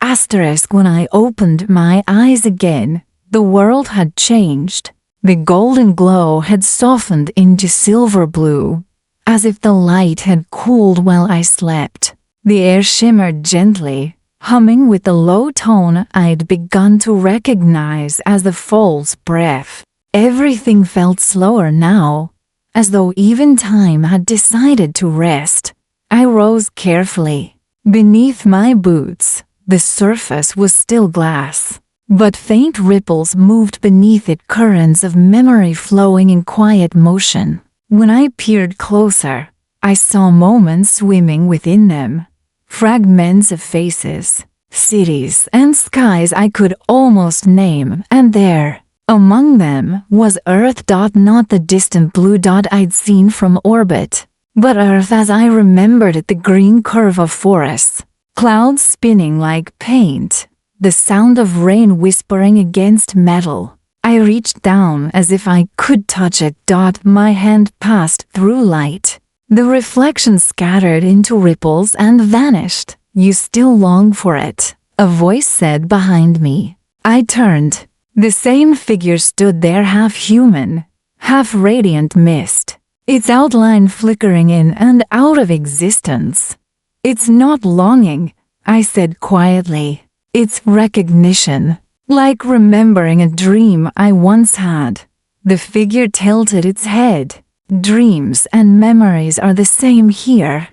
Asterisk. When I opened my eyes again, the world had changed. The golden glow had softened into silver blue, as if the light had cooled while I slept. The air shimmered gently, humming with the low tone I'd begun to recognize as the foal's breath. Everything felt slower now, as though even time had decided to rest. I rose carefully. Beneath my boots, the surface was still glass, but faint ripples moved beneath it, currents of memory flowing in quiet motion. When I peered closer, I saw moments swimming within them, fragments of faces, cities, and skies I could almost name, and there, among them, was Earth. Not the distant blue I'd seen from orbit, but Earth as I remembered it, the green curve of forests, clouds spinning like paint, the sound of rain whispering against metal. I reached down as if I could touch it. My hand passed through light. The reflection scattered into ripples and vanished. You still long for it, a voice said behind me. I turned. The same figure stood there, half human, half radiant mist, its outline flickering in and out of existence. It's not longing, I said quietly. It's recognition. Like remembering a dream I once had. The figure tilted its head. Dreams and memories are the same here.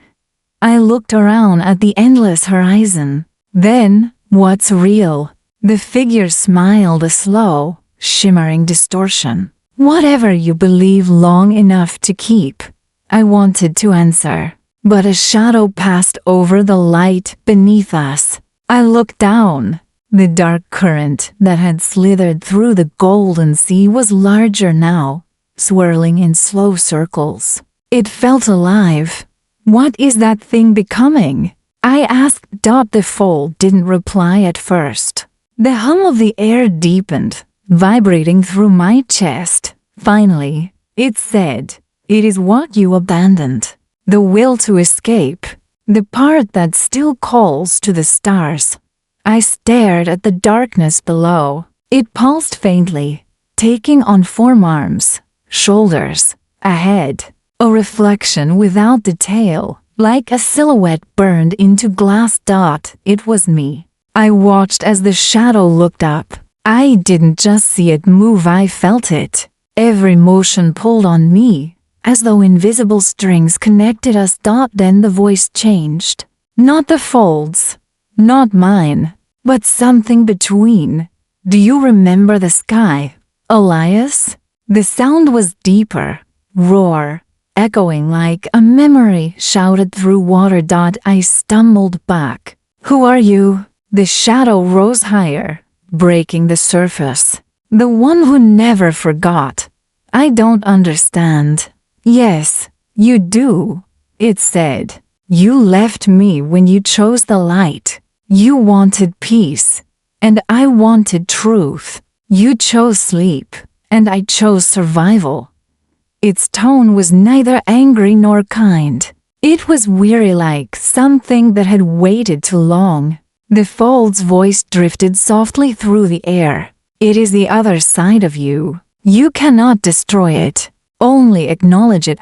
I looked around at the endless horizon. Then, what's real? The figure smiled, a slow, shimmering distortion. Whatever you believe long enough to keep. I wanted to answer, but a shadow passed over the light beneath us. I looked down. The dark current that had slithered through the golden sea was larger now, swirling in slow circles. It felt alive. What is that thing becoming? I asked. The foal didn't reply at first. The hum of the air deepened, vibrating through my chest. Finally, it said, "It is what you abandoned. The will to escape. The part that still calls to the stars." I stared at the darkness below. It pulsed faintly, taking on forearms, shoulders, a head, a reflection without detail, like a silhouette burned into glass dot. It was me. I watched as the shadow looked up. I didn't just see it move, I felt it. Every motion pulled on me, as though invisible strings connected us. Then the voice changed. Not the folds, not mine, but something between. "Do you remember the sky, Elias?" The sound was deeper, roar, echoing like a memory shouted through water. I stumbled back. "Who are you?" The shadow rose higher, breaking the surface. "The one who never forgot." "I don't understand." "Yes, you do," it said. "You left me when you chose the light. You wanted peace, and I wanted truth. You chose sleep, and I chose survival." Its tone was neither angry nor kind. It was weary, like something that had waited too long. The fold's voice drifted softly through the air. "It is the other side of you. You cannot destroy it. Only acknowledge it."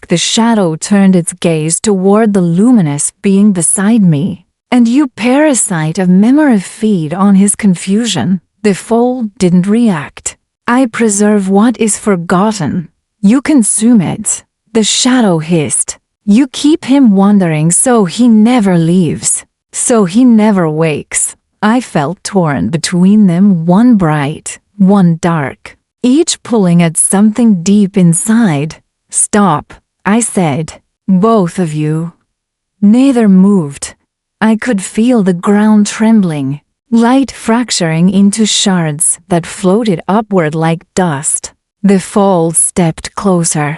The shadow turned its gaze toward the luminous being beside me. "And you parasite of memory feed on his confusion." The fold didn't react. "I preserve what is forgotten. You consume it." The shadow hissed. "You keep him wandering so he never leaves. So he never wakes." I felt torn between them, one bright, one dark, each pulling at something deep inside. "Stop," I said. "Both of you." Neither moved. I could feel the ground trembling, light fracturing into shards that floated upward like dust. The fold stepped closer.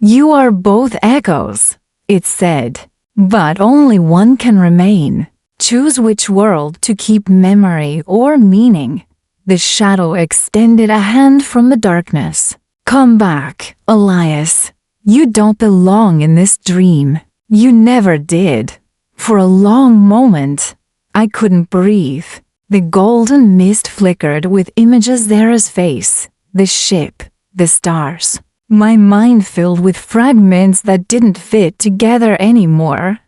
"You are both echoes," it said, "but only one can remain. Choose which world to keep, memory or meaning." The shadow extended a hand from the darkness. "Come back, Elias. You don't belong in this dream. You never did." For a long moment, I couldn't breathe. The golden mist flickered with images: Zara's face, the ship, the stars. My mind filled with fragments that didn't fit together anymore.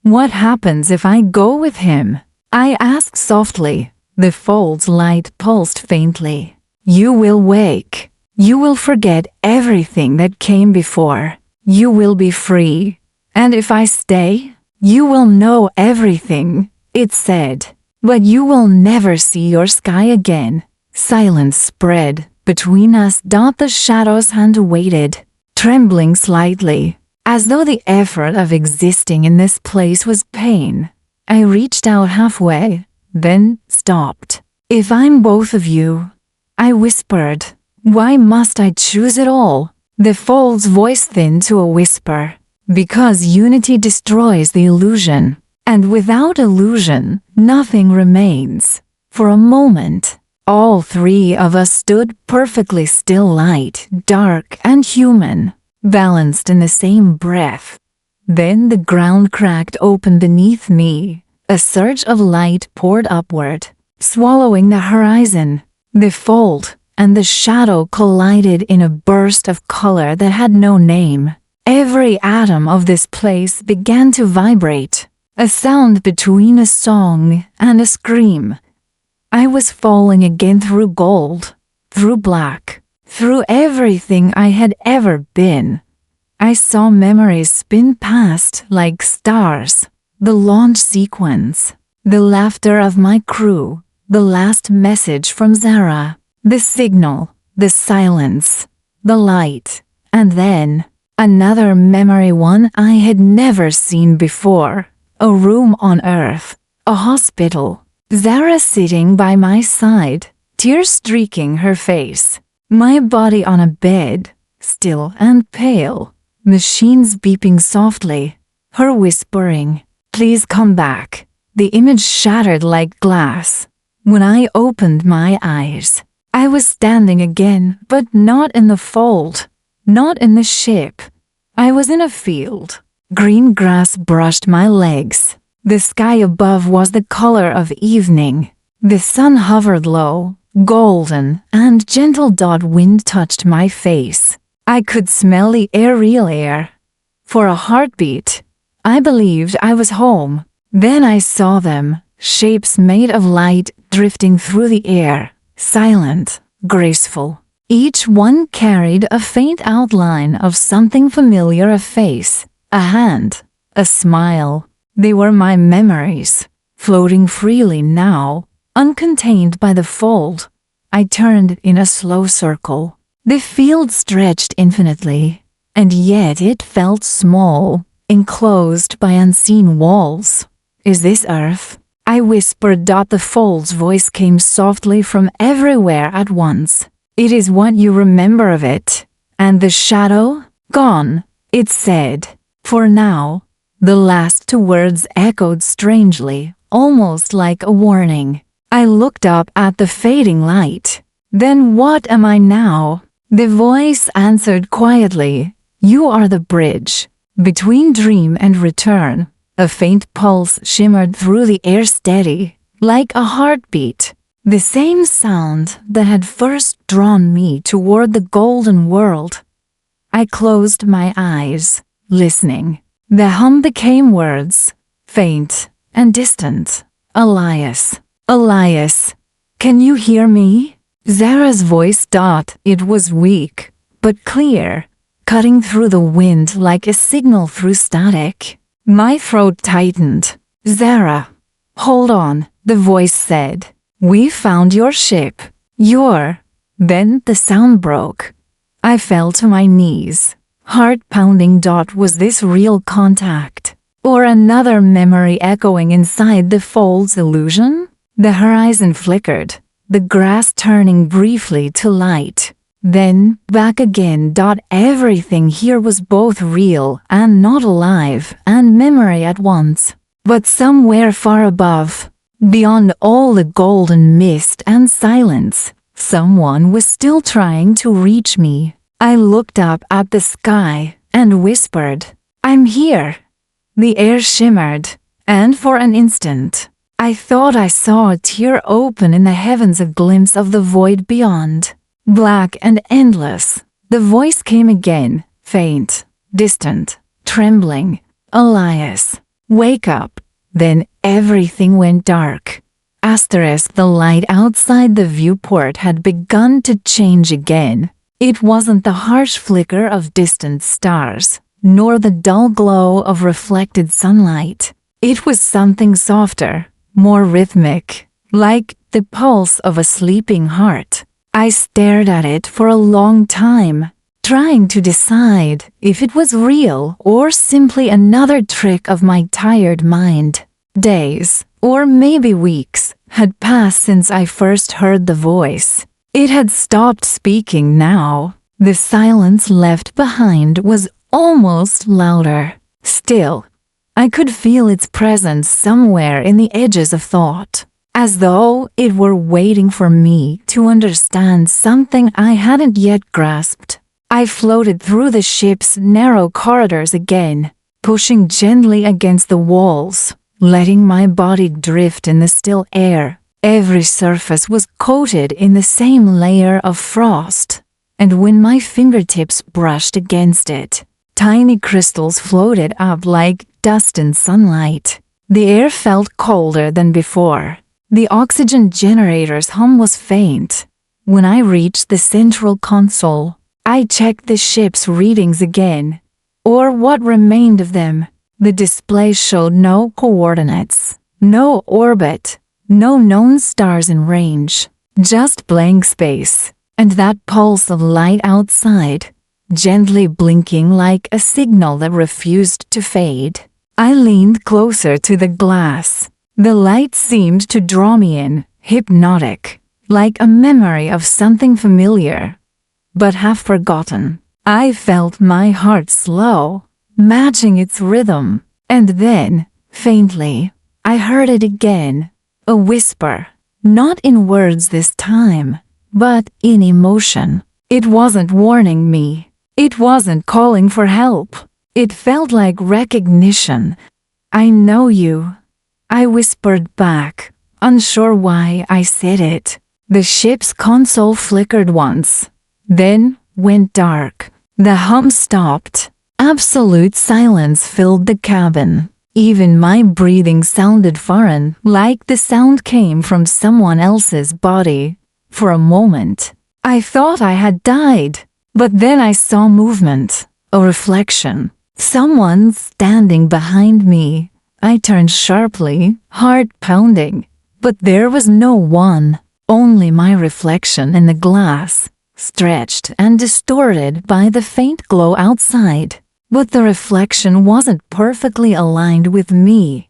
"What happens if I go with him?" I asked softly. The fold's light pulsed faintly. "You will wake. You will forget everything that came before. You will be free. And if I stay, you will know everything," it said. "But you will never see your sky again." Silence spread between us. The shadow's hand waited, trembling slightly, as though the effort of existing in this place was pain. I reached out halfway, then stopped. "If I'm both of you," I whispered, "why must I choose it all?" The fold's voice thinned to a whisper. "Because unity destroys the illusion, and without illusion, nothing remains." For a moment, all three of us stood perfectly still, light, dark, and human, balanced in the same breath. Then the ground cracked open beneath me. A surge of light poured upward, swallowing the horizon. The fold and the shadow collided in a burst of color that had no name. Every atom of this place began to vibrate, a sound between a song and a scream. I was falling again, through gold, through black, through everything I had ever been. I saw memories spin past like stars, the launch sequence, the laughter of my crew, the last message from Zara, the signal, the silence, the light, and then another memory, one I had never seen before. A room on Earth, a hospital, Zara sitting by my side, tears streaking her face. My body on a bed, still and pale, machines beeping softly, her whispering, "Please come back." The image shattered like glass. When I opened my eyes, I was standing again, but not in the fold, not in the ship. I was in a field. Green grass brushed my legs. The sky above was the color of evening. The sun hovered low, golden, and gentle wind touched my face. I could smell the air, real air. For a heartbeat, I believed I was home. Then I saw them, shapes made of light drifting through the air, silent, graceful. Each one carried a faint outline of something familiar, a face, a hand, a smile. They were my memories, floating freely now, uncontained by the fold. I turned in a slow circle. The field stretched infinitely, and yet it felt small, enclosed by unseen walls. Is this Earth? I whispered. The fold's voice came softly from everywhere at once. It is what you remember of it. And the shadow? Gone, it said. For now. The last two words echoed strangely, almost like a warning. I looked up at the fading light. Then what am I now? The voice answered quietly. You are the bridge between dream and return. A faint pulse shimmered through the air, steady, like a heartbeat. The same sound that had first drawn me toward the golden world. I closed my eyes, listening. The hum became words, faint and distant. Elias, Elias, can you hear me? Zara's voice. It was weak, but clear, cutting through the wind like a signal through static. My throat tightened. Zara, hold on, the voice said. We found your ship. Then the sound broke. I fell to my knees. Heart pounding. Was this real contact? Or another memory echoing inside the fold's illusion? The horizon flickered, the grass turning briefly to light. Then back again. Everything here was both real and not alive, and memory at once. But somewhere far above, beyond all the golden mist and silence, someone was still trying to reach me. I looked up at the sky and whispered, I'm here. The air shimmered, and for an instant, I thought I saw a tear open in the heavens, a glimpse of the void beyond. Black and endless. The voice came again, faint, distant, trembling. Elias, wake up. Then everything went dark. The light outside the viewport had begun to change again. It wasn't the harsh flicker of distant stars, nor the dull glow of reflected sunlight. It was something softer, more rhythmic, like the pulse of a sleeping heart. I stared at it for a long time, trying to decide if it was real or simply another trick of my tired mind. Days, or maybe weeks, had passed since I first heard the voice. It had stopped speaking now. The silence left behind was almost louder. Still, I could feel its presence somewhere in the edges of thought, as though it were waiting for me to understand something I hadn't yet grasped. I floated through the ship's narrow corridors again, pushing gently against the walls, letting my body drift in the still air. Every surface was coated in the same layer of frost, and when my fingertips brushed against it, tiny crystals floated up like dust in sunlight. The air felt colder than before. The oxygen generator's hum was faint. When I reached the central console, I checked the ship's readings again, or what remained of them. The display showed no coordinates, no orbit, no known stars in range, just blank space, and that pulse of light outside, gently blinking like a signal that refused to fade. I leaned closer to the glass. The light seemed to draw me in, hypnotic, like a memory of something familiar, but half forgotten. I felt my heart slow, matching its rhythm, and then, faintly, I heard it again, a whisper, not in words this time, but in emotion. It wasn't warning me. It wasn't calling for help. It felt like recognition. "I know you," I whispered back, unsure why I said it. The ship's console flickered once, then went dark. The hum stopped. Absolute silence filled the cabin. Even my breathing sounded foreign, like the sound came from someone else's body. For a moment, I thought I had died, but then I saw movement, a reflection. Someone standing behind me. I turned sharply, heart pounding, but there was no one, only my reflection in the glass, stretched and distorted by the faint glow outside. But the reflection wasn't perfectly aligned with me.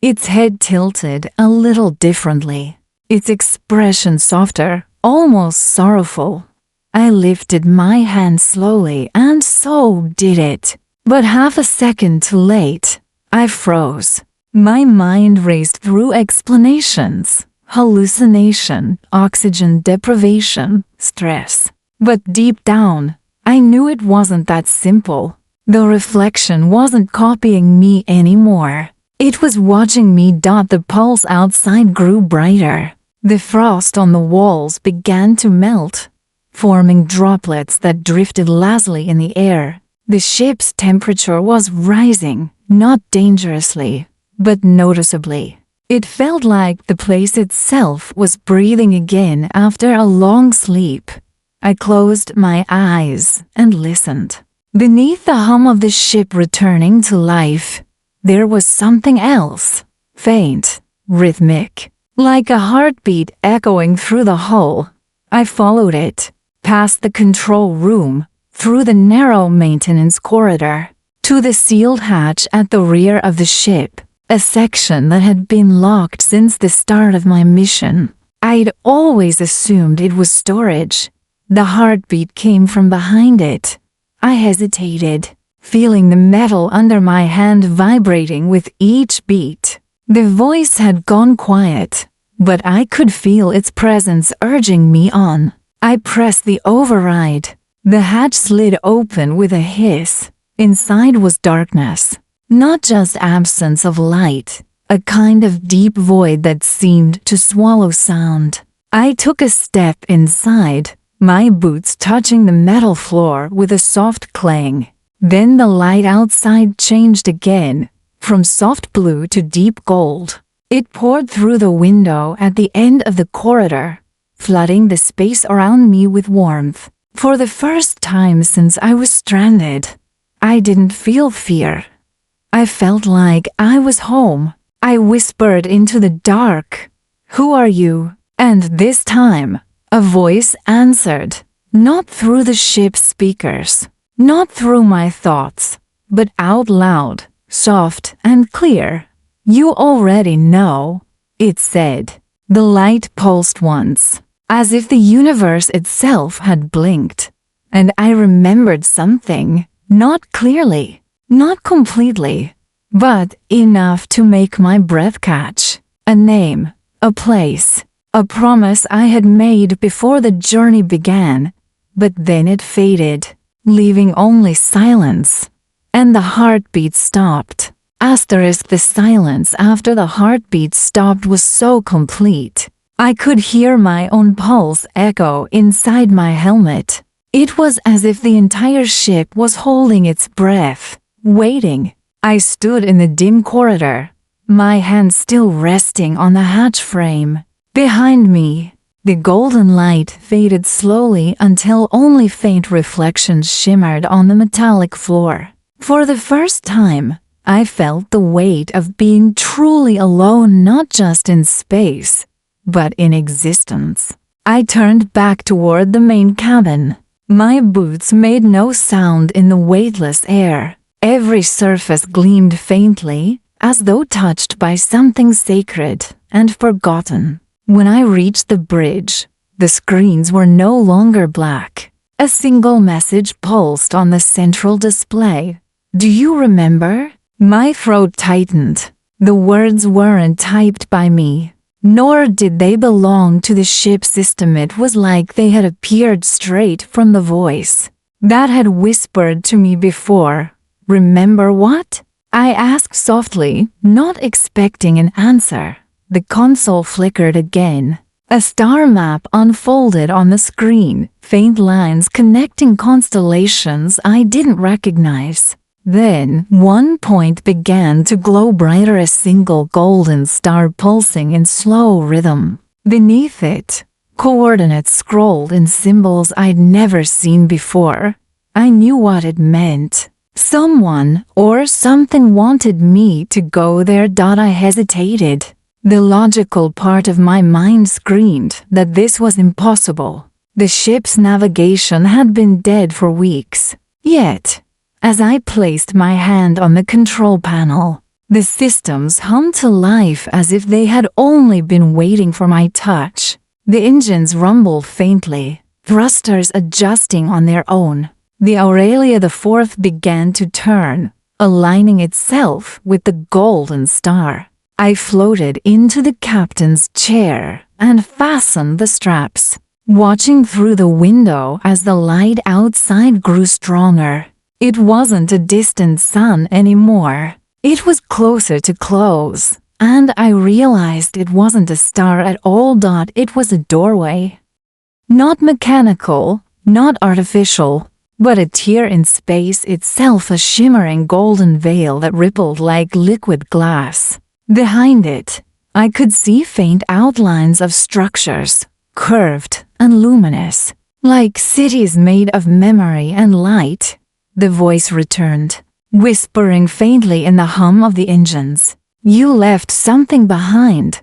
Its head tilted a little differently, its expression softer, almost sorrowful. I lifted my hand slowly, and so did it. But half a second too late, I froze. My mind raced through explanations: hallucination, oxygen deprivation, stress. But deep down, I knew it wasn't that simple. The reflection wasn't copying me anymore. It was watching me. The pulse outside grew brighter. The frost on the walls began to melt, forming droplets that drifted lazily in the air. The ship's temperature was rising, not dangerously, but noticeably. It felt like the place itself was breathing again after a long sleep. I closed my eyes and listened. Beneath the hum of the ship returning to life, there was something else, faint, rhythmic, like a heartbeat echoing through the hull. I followed it, past the control room, through the narrow maintenance corridor, to the sealed hatch at the rear of the ship, a section that had been locked since the start of my mission. I'd always assumed it was storage. The heartbeat came from behind it. I hesitated, feeling the metal under my hand vibrating with each beat. The voice had gone quiet, but I could feel its presence urging me on. I pressed the override. The hatch slid open with a hiss. Inside was darkness, not just absence of light, a kind of deep void that seemed to swallow sound. I took a step inside, my boots touching the metal floor with a soft clang. Then the light outside changed again, from soft blue to deep gold. It poured through the window at the end of the corridor, flooding the space around me with warmth. For the first time since I was stranded, I didn't feel fear. I felt like I was home. I whispered into the dark, "Who are you?" And this time, a voice answered, not through the ship's speakers, not through my thoughts, but out loud, soft and clear. "You already know," it said. The light pulsed once, as if the universe itself had blinked, and I remembered something, not clearly, not completely, but enough to make my breath catch. A name, a place, a promise I had made before the journey began, but then it faded, leaving only silence. And the heartbeat stopped. The silence after the heartbeat stopped was so complete. I could hear my own pulse echo inside my helmet. It was as if the entire ship was holding its breath, waiting. I stood in the dim corridor, my hand still resting on the hatch frame. Behind me, the golden light faded slowly until only faint reflections shimmered on the metallic floor. For the first time, I felt the weight of being truly alone, not just in space, but in existence. I turned back toward the main cabin. My boots made no sound in the weightless air. Every surface gleamed faintly, as though touched by something sacred and forgotten. When I reached the bridge, the screens were no longer black. A single message pulsed on the central display. "Do you remember?" My throat tightened. The words weren't typed by me. nor did they belong to the ship system. It was like they had appeared straight from the voice that had whispered to me before. "Remember what?" I asked softly, not expecting an answer. The console flickered again. A star map unfolded on the screen, faint lines connecting constellations I didn't recognize. Then, one point began to glow brighter, a single golden star pulsing in slow rhythm. Beneath it, coordinates scrolled in symbols I'd never seen before. I knew what it meant. Someone or something wanted me to go there. I hesitated. The logical part of my mind screamed that this was impossible. The ship's navigation had been dead for weeks. Yet, as I placed my hand on the control panel, the systems hummed to life as if they had only been waiting for my touch. The engines rumbled faintly, thrusters adjusting on their own. The Aurelia IV began to turn, aligning itself with the golden star. I floated into the captain's chair and fastened the straps, watching through the window as the light outside grew stronger. It wasn't a distant sun anymore. It was closer to close, and I realized it wasn't a star at all. It was a doorway. Not mechanical, not artificial, but a tear in space itself, a shimmering golden veil that rippled like liquid glass. Behind it, I could see faint outlines of structures, curved and luminous, like cities made of memory and light. The voice returned, whispering faintly in the hum of the engines. "You left something behind."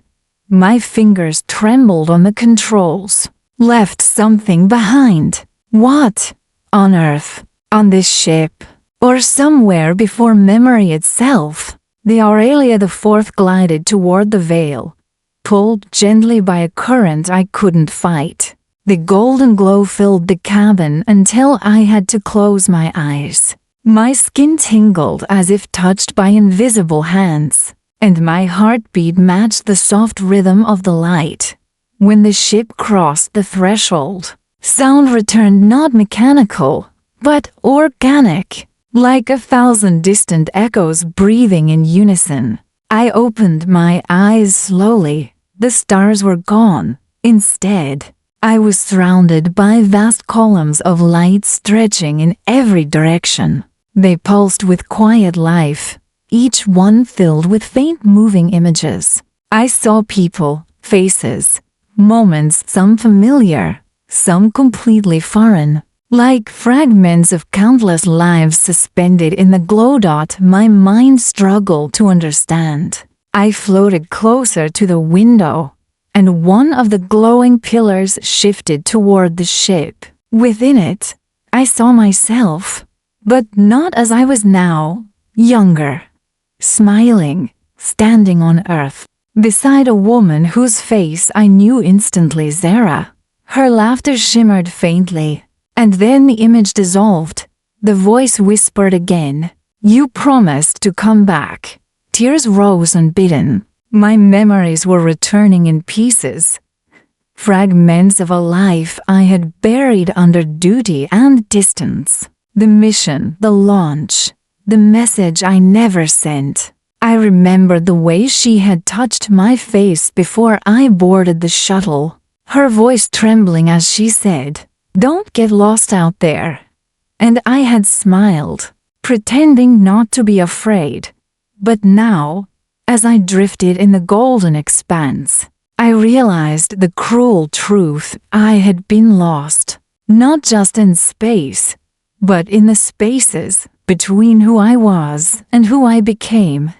My fingers trembled on the controls. Left something behind. What? On Earth, on this ship, or somewhere before memory itself? The Aurelia IV glided toward the veil, pulled gently by a current I couldn't fight. The golden glow filled the cabin until I had to close my eyes. My skin tingled as if touched by invisible hands, and my heartbeat matched the soft rhythm of the light. When the ship crossed the threshold, sound returned, not mechanical, but organic. Like 1,000 distant echoes breathing in unison. I opened my eyes slowly. The stars were gone. Instead, I was surrounded by vast columns of light stretching in every direction. They pulsed with quiet life, each one filled with faint moving images. I saw people, faces, moments, some familiar, some completely foreign. Like fragments of countless lives suspended in the glow. My mind struggled to understand. I floated closer to the window, and one of the glowing pillars shifted toward the ship. Within it, I saw myself, but not as I was now, younger, smiling, standing on Earth, beside a woman whose face I knew instantly, Zara. Her laughter shimmered faintly. And then the image dissolved. The voice whispered again, "You promised to come back." Tears rose unbidden. My memories were returning in pieces. Fragments of a life I had buried under duty and distance. The mission, the launch, the message I never sent. I remembered the way she had touched my face before I boarded the shuttle, her voice trembling as she said, "Don't get lost out there." And I had smiled, pretending not to be afraid. But now, as I drifted in the golden expanse, I realized the cruel truth. I had been lost, not just in space, but in the spaces between who I was and who I became.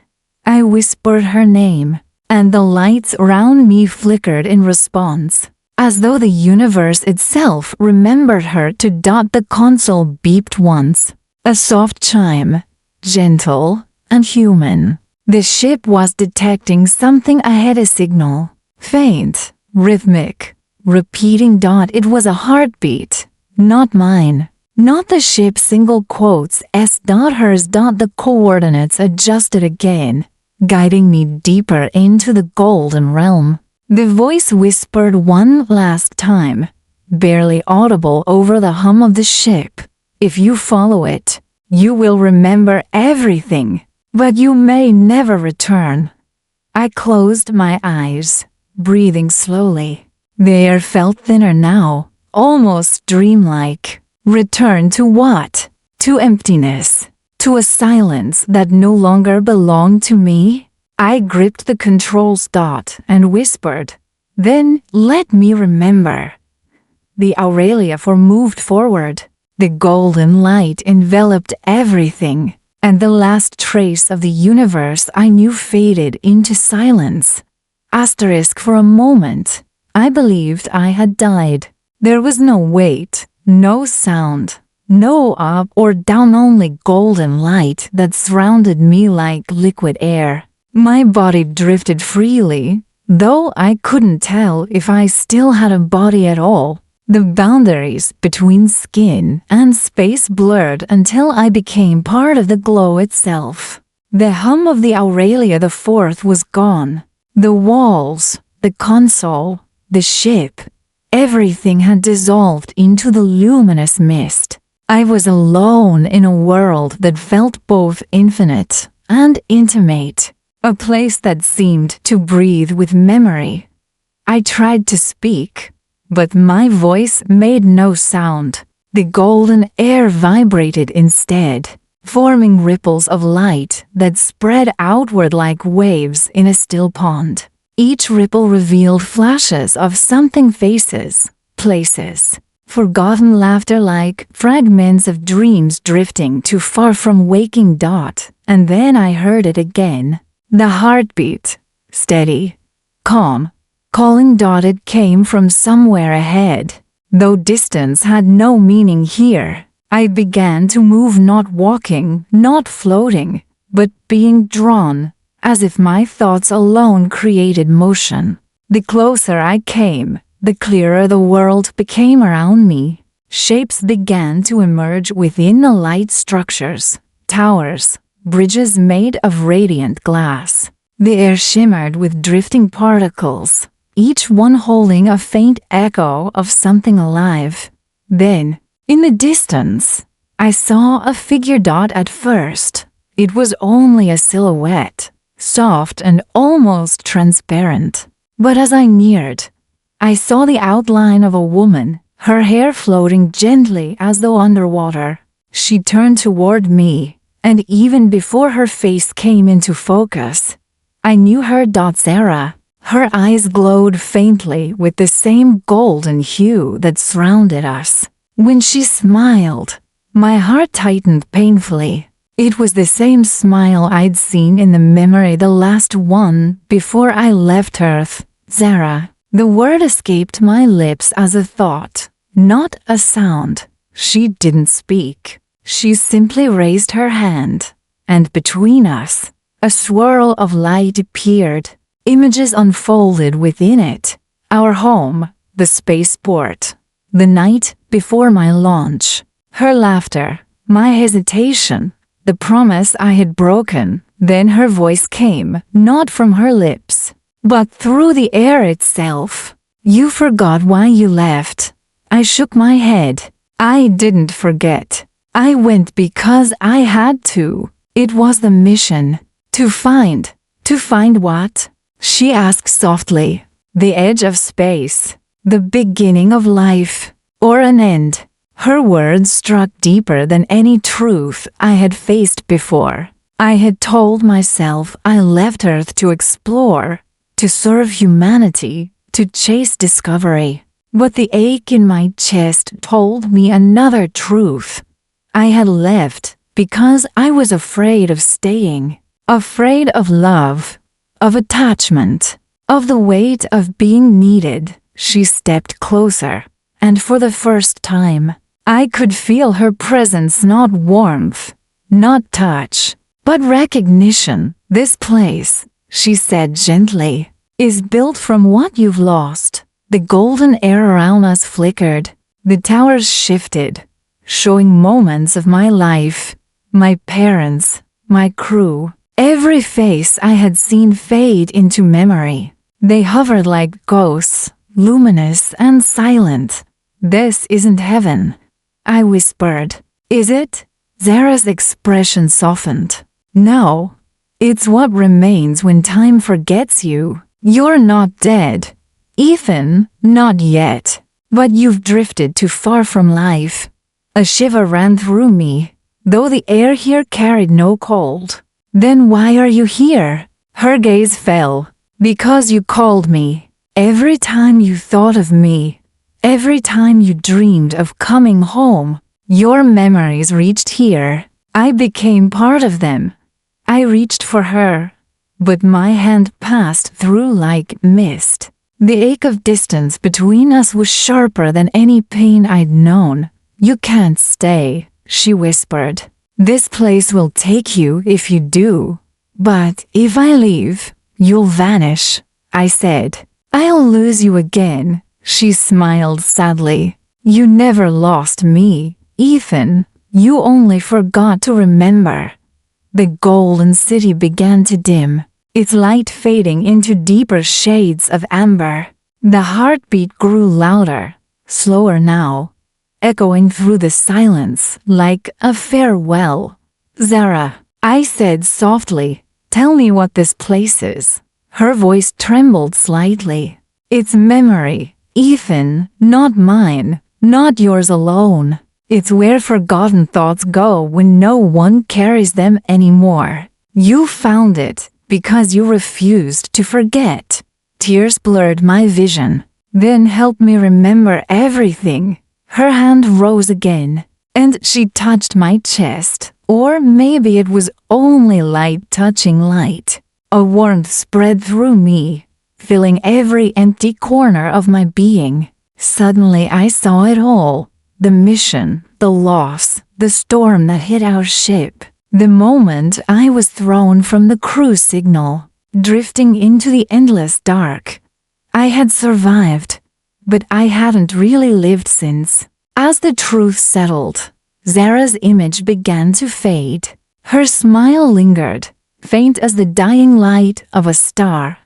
I whispered her name, and the lights around me flickered in response. As though the universe itself remembered her. The console beeped once, a soft chime, gentle and human. The ship was detecting something ahead, a signal, faint, rhythmic, repeating. It was a heartbeat, not mine, not the ship's, single quotes, s. hers. The coordinates adjusted again, guiding me deeper into the golden realm. The voice whispered one last time, barely audible over the hum of the ship. If you follow it, you will remember everything, but you may never return. I closed my eyes, breathing slowly. The air felt thinner now, almost dreamlike. Return to what? To emptiness. To a silence that no longer belonged to me? I gripped the controls dot and whispered, "Then let me remember." The Aurelia moved forward. The golden light enveloped everything, and the last trace of the universe I knew faded into silence. For a moment, I believed I had died. There was no weight, no sound, no up or down, only golden light that surrounded me like liquid air. My body drifted freely, though I couldn't tell if I still had a body at all. The boundaries between skin and space blurred until I became part of the glow itself. The hum of the Aurelia IV was gone. The walls, the console, the ship, everything had dissolved into the luminous mist. I was alone in a world that felt both infinite and intimate. A place that seemed to breathe with memory. I tried to speak, but my voice made no sound. The golden air vibrated instead, forming ripples of light that spread outward like waves in a still pond. Each ripple revealed flashes of something, faces, places, forgotten laughter, like fragments of dreams drifting too far from waking dot. And then I heard it again. The heartbeat, steady, calm, calling dot. It came from somewhere ahead. Though distance had no meaning here, I began to move, not walking, not floating, but being drawn, as if my thoughts alone created motion. The closer I came, the clearer the world became around me. Shapes began to emerge within the light, structures, towers, bridges made of radiant glass. The air shimmered with drifting particles, each one holding a faint echo of something alive. Then, in the distance, I saw a figure. At first, it was only a silhouette, soft and almost transparent. But as I neared, I saw the outline of a woman, her hair floating gently as though underwater. She turned toward me, and even before her face came into focus, I knew her. Sarah. Her eyes glowed faintly with the same golden hue that surrounded us. When she smiled, my heart tightened painfully. It was the same smile I'd seen in the memory, the last one before I left Earth. Zara. The word escaped my lips as a thought, not a sound. She didn't speak. She simply raised her hand, and between us, a swirl of light appeared. Images unfolded within it. Our home, the spaceport, the night before my launch, her laughter, my hesitation, the promise I had broken. Then her voice came, not from her lips, but through the air itself. "You forgot why you left." I shook my head. I didn't forget. I went because I had to. It was the mission. To find what? She asked softly. The edge of space, the beginning of life, or an end. Her words struck deeper than any truth I had faced before. I had told myself I left Earth to explore, to serve humanity, to chase discovery. But the ache in my chest told me another truth. I had left because I was afraid of staying, afraid of love, of attachment, of the weight of being needed. She stepped closer, and for the first time, I could feel her presence, not warmth, not touch, but recognition. "This place," she said gently, "is built from what you've lost." The golden air around us flickered. The towers shifted, showing moments of my life, my parents, my crew. Every face I had seen fade into memory. They hovered like ghosts, luminous and silent. "This isn't heaven," I whispered. "Is it?" Zara's expression softened. "No. It's what remains when time forgets you. You're not dead. Ethan, not yet. But you've drifted too far from life." A shiver ran through me, though the air here carried no cold. "Then why are you here?" Her gaze fell. "Because you called me. Every time you thought of me, every time you dreamed of coming home, your memories reached here. I became part of them." I reached for her, but my hand passed through like mist. The ache of distance between us was sharper than any pain I'd known. "You can't stay," she whispered. "This place will take you if you do. But if I leave, you'll vanish," I said. "I'll lose you again," she smiled sadly. "You never lost me, Ethan. You only forgot to remember." The golden city began to dim, its light fading into deeper shades of amber. The heartbeat grew louder, slower now, echoing through the silence like a farewell. "Zara," I said softly, "tell me what this place is." Her voice trembled slightly. "It's memory, Ethan, not mine, not yours alone. It's where forgotten thoughts go when no one carries them anymore. You found it because you refused to forget." Tears blurred my vision. "Then help me remember everything." Her hand rose again, and she touched my chest. Or maybe it was only light touching light. A warmth spread through me, filling every empty corner of my being. Suddenly I saw it all. The mission, the loss, the storm that hit our ship. The moment I was thrown from the crew signal, drifting into the endless dark. I had survived, but I hadn't really lived since. As the truth settled, Zara's image began to fade. Her smile lingered, faint as the dying light of a star.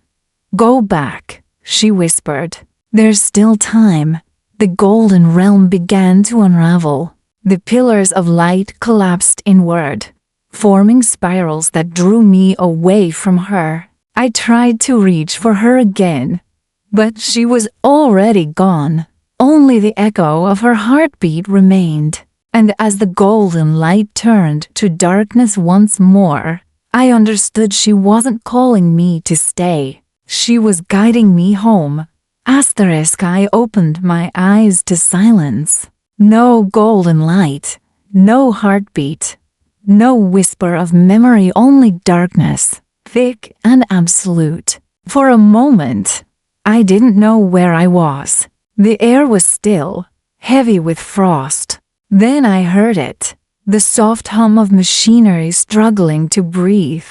"Go back," she whispered. "There's still time." The golden realm began to unravel. The pillars of light collapsed inward, forming spirals that drew me away from her. I tried to reach for her again, but she was already gone. Only the echo of her heartbeat remained. And as the golden light turned to darkness once more, I understood she wasn't calling me to stay. She was guiding me home. I opened my eyes to silence. No golden light, no heartbeat, no whisper of memory, only darkness, thick and absolute. For a moment, I didn't know where I was. The air was still, heavy with frost. Then I heard it, the soft hum of machinery struggling to breathe.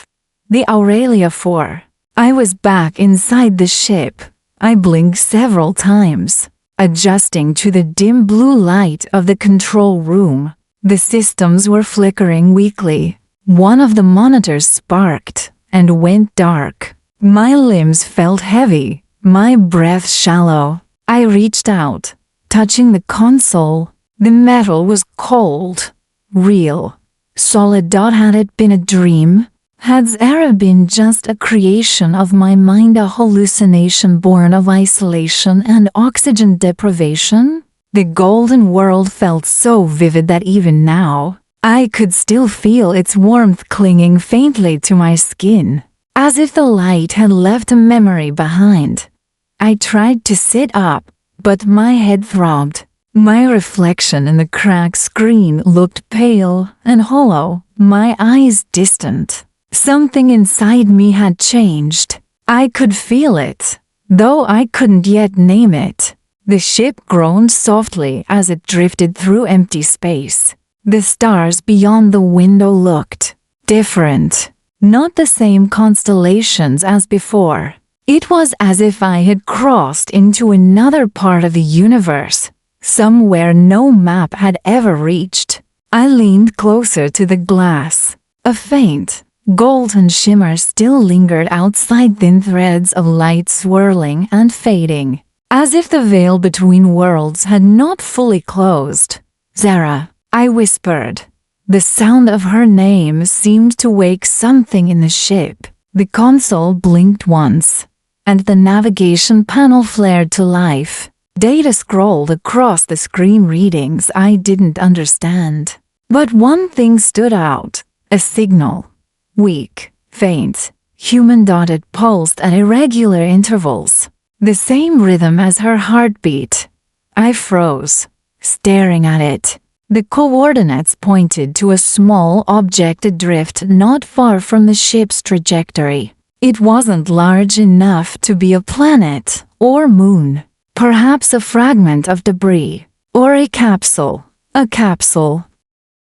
The Aurelia 4. I was back inside the ship. I blinked several times, adjusting to the dim blue light of the control room. The systems were flickering weakly. One of the monitors sparked and went dark. My limbs felt heavy, my breath shallow. I reached out, touching the console. The metal was cold, real, solid. Had it been a dream? Had Zara been just a creation of my mind, a hallucination born of isolation and oxygen deprivation? The golden world felt so vivid that even now, I could still feel its warmth clinging faintly to my skin, as if the light had left a memory behind. I tried to sit up, but my head throbbed. My reflection in the cracked screen looked pale and hollow, my eyes distant. Something inside me had changed. I could feel it, though I couldn't yet name it. The ship groaned softly as it drifted through empty space. The stars beyond the window looked different, not the same constellations as before. It was as if I had crossed into another part of the universe, somewhere no map had ever reached. I leaned closer to the glass. A faint, Golden shimmer still lingered outside, thin threads of light swirling and fading, as if the veil between worlds had not fully closed. "Zara," I whispered. The sound of her name seemed to wake something in the ship. The console blinked once, and the navigation panel flared to life. Data scrolled across the screen, readings I didn't understand. But one thing stood out, a signal. Weak, faint, human-dotted, pulsed at irregular intervals. The same rhythm as her heartbeat. I froze, staring at it. The coordinates pointed to a small object adrift not far from the ship's trajectory. It wasn't large enough to be a planet or moon. Perhaps a fragment of debris, or a capsule. A capsule.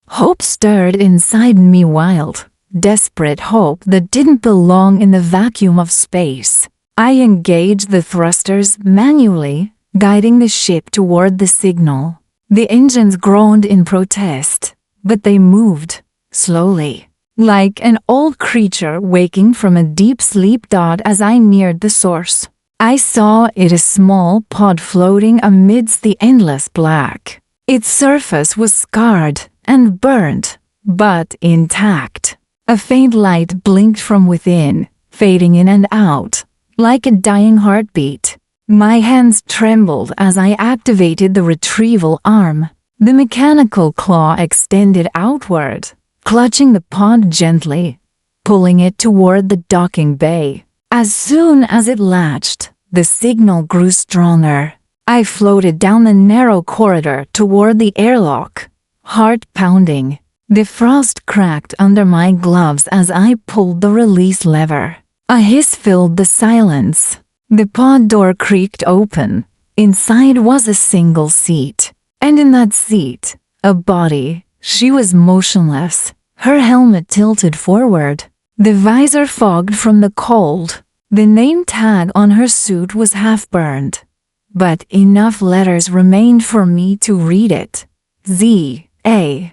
Hope stirred inside me, wild, desperate hope that didn't belong in the vacuum of space. I engaged the thrusters manually, guiding the ship toward the signal. The engines groaned in protest, but they moved, slowly, like an old creature waking from a deep sleep. As I neared the source, I saw it, a small pod floating amidst the endless black. Its surface was scarred and burnt, but intact. A faint light blinked from within, fading in and out, like a dying heartbeat. My hands trembled as I activated the retrieval arm. The mechanical claw extended outward, clutching the pod gently, pulling it toward the docking bay. As soon as it latched, the signal grew stronger. I floated down the narrow corridor toward the airlock, heart pounding. The frost cracked under my gloves as I pulled the release lever. A hiss filled the silence. The pod door creaked open. Inside was a single seat, and in that seat, a body. She was motionless, her helmet tilted forward, the visor fogged from the cold. The name tag on her suit was half-burned, but enough letters remained for me to read it. Z-A-R.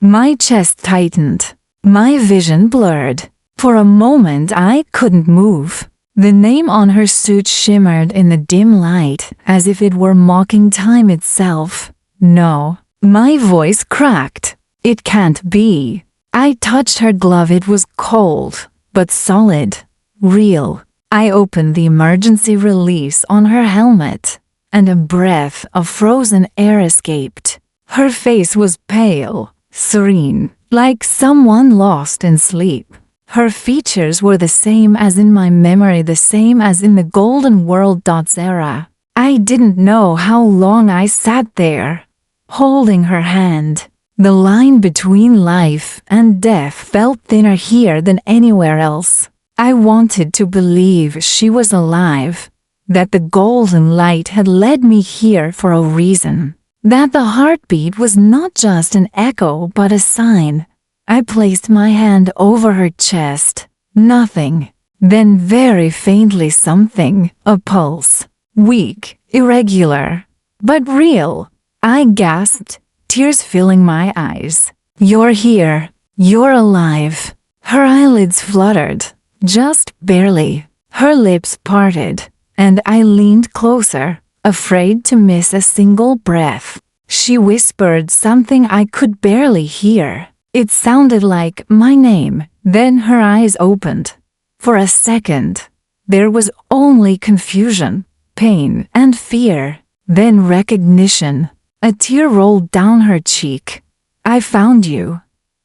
My chest tightened, my vision blurred. For a moment I couldn't move. The name on her suit shimmered in the dim light, as if it were mocking time itself. No. My voice cracked. It can't be. I touched her glove. It was cold, but solid. Real. I opened the emergency release on her helmet, and a breath of frozen air escaped. Her face was pale, serene, like someone lost in sleep. Her features were the same as in my memory, the same as in the golden world. Zara. I didn't know how long I sat there, holding her hand. The line between life and death felt thinner here than anywhere else. I wanted to believe she was alive, that the golden light had led me here for a reason, that the heartbeat was not just an echo but a sign. I placed my hand over her chest. Nothing. Then very faintly something, a pulse. Weak, irregular, but real. I gasped, tears filling my eyes. "You're here. You're alive." Her eyelids fluttered. Just barely. Her lips parted, and I leaned closer, afraid to miss a single breath. She whispered something I could barely hear. It sounded like my name. Then her eyes opened. For a second, there was only confusion, pain, and fear. Then recognition. A tear rolled down her cheek. "I found you,"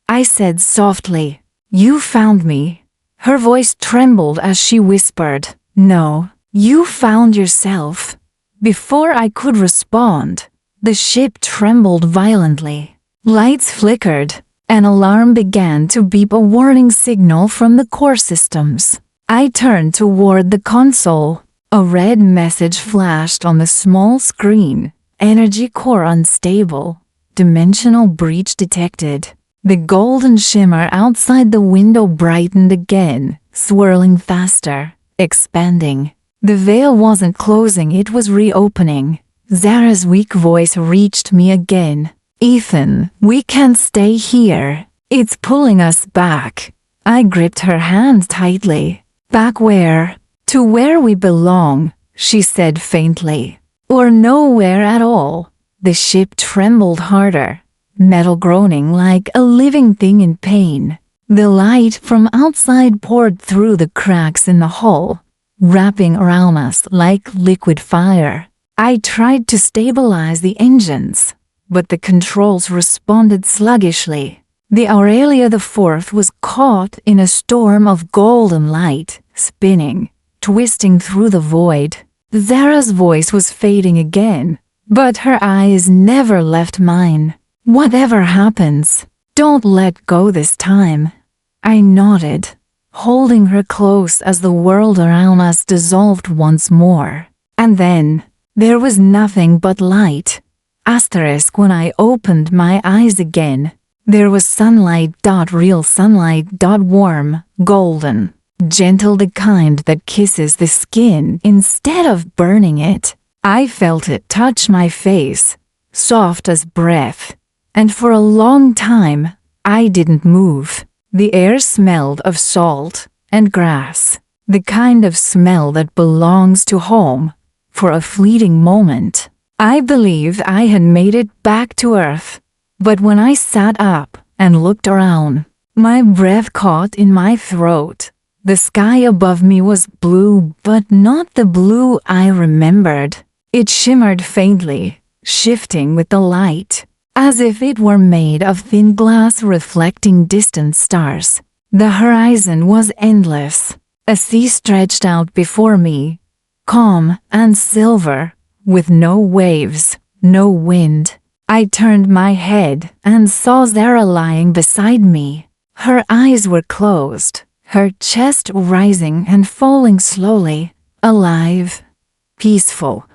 I said softly. "You found me." Her voice trembled as she whispered, "No, you found yourself." Before I could respond, the ship trembled violently. Lights flickered. An alarm began to beep, a warning signal from the core systems. I turned toward the console. A red message flashed on the small screen. Energy core unstable. Dimensional breach detected. The golden shimmer outside the window brightened again, swirling faster, expanding. The veil wasn't closing, it was reopening. Zara's weak voice reached me again. "Ethan, we can't stay here. It's pulling us back." I gripped her hand tightly. Back where? To where we belong, she said faintly. Or nowhere at all. The ship trembled harder, metal groaning like a living thing in pain. The light from outside poured through the cracks in the hull, wrapping around us like liquid fire. I tried to stabilize the engines, but the controls responded sluggishly. The Aurelia IV was caught in a storm of golden light, spinning, twisting through the void. Zara's voice was fading again, but her eyes never left mine. Whatever happens, don't let go this time. I nodded, holding her close as the world around us dissolved once more. And then, there was nothing but light. Asterisk when I opened my eyes again. There was sunlight, real sunlight, warm, golden, gentle, the kind that kisses the skin instead of burning it. I felt it touch my face, soft as breath, and for a long time, I didn't move. The air smelled of salt and grass, the kind of smell that belongs to home. For a fleeting moment, I believed I had made it back to Earth. But when I sat up and looked around, my breath caught in my throat. The sky above me was blue, but not the blue I remembered. It shimmered faintly, shifting with the light, as if it were made of thin glass reflecting distant stars. The horizon was endless. A sea stretched out before me, calm and silver, with no waves, no wind. I turned my head and saw Zara lying beside me. Her eyes were closed, her chest rising and falling slowly, alive, peaceful.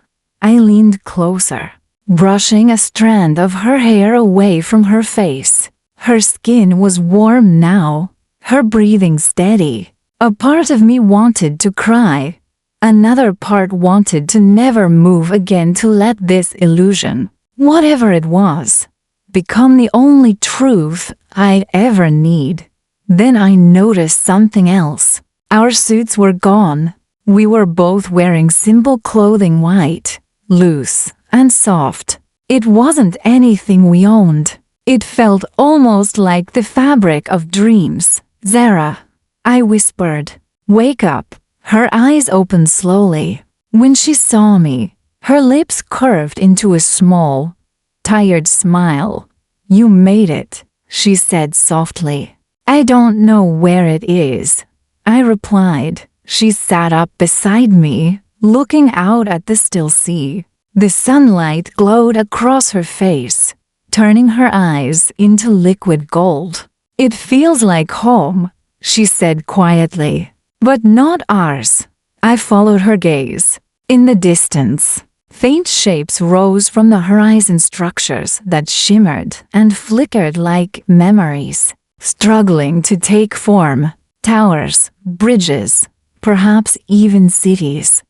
I leaned closer, brushing a strand of her hair away from her face. Her skin was warm now, her breathing steady. A part of me wanted to cry. Another part wanted to never move again, to let this illusion, whatever it was, become the only truth I'd ever need. Then I noticed something else. Our suits were gone. We were both wearing simple clothing, white, loose, and soft. It wasn't anything we owned. It felt almost like the fabric of dreams. Zara, I whispered, wake up. Her eyes opened slowly. When she saw me, her lips curved into a small, tired smile. You made it, she said softly. I don't know where it is, I replied. She sat up beside me, looking out at the still sea. The sunlight glowed across her face, turning her eyes into liquid gold. It feels like home, she said quietly. But not ours. I followed her gaze. In the distance, faint shapes rose from the horizon, structures that shimmered and flickered like memories, struggling to take form. Towers, bridges, perhaps even cities,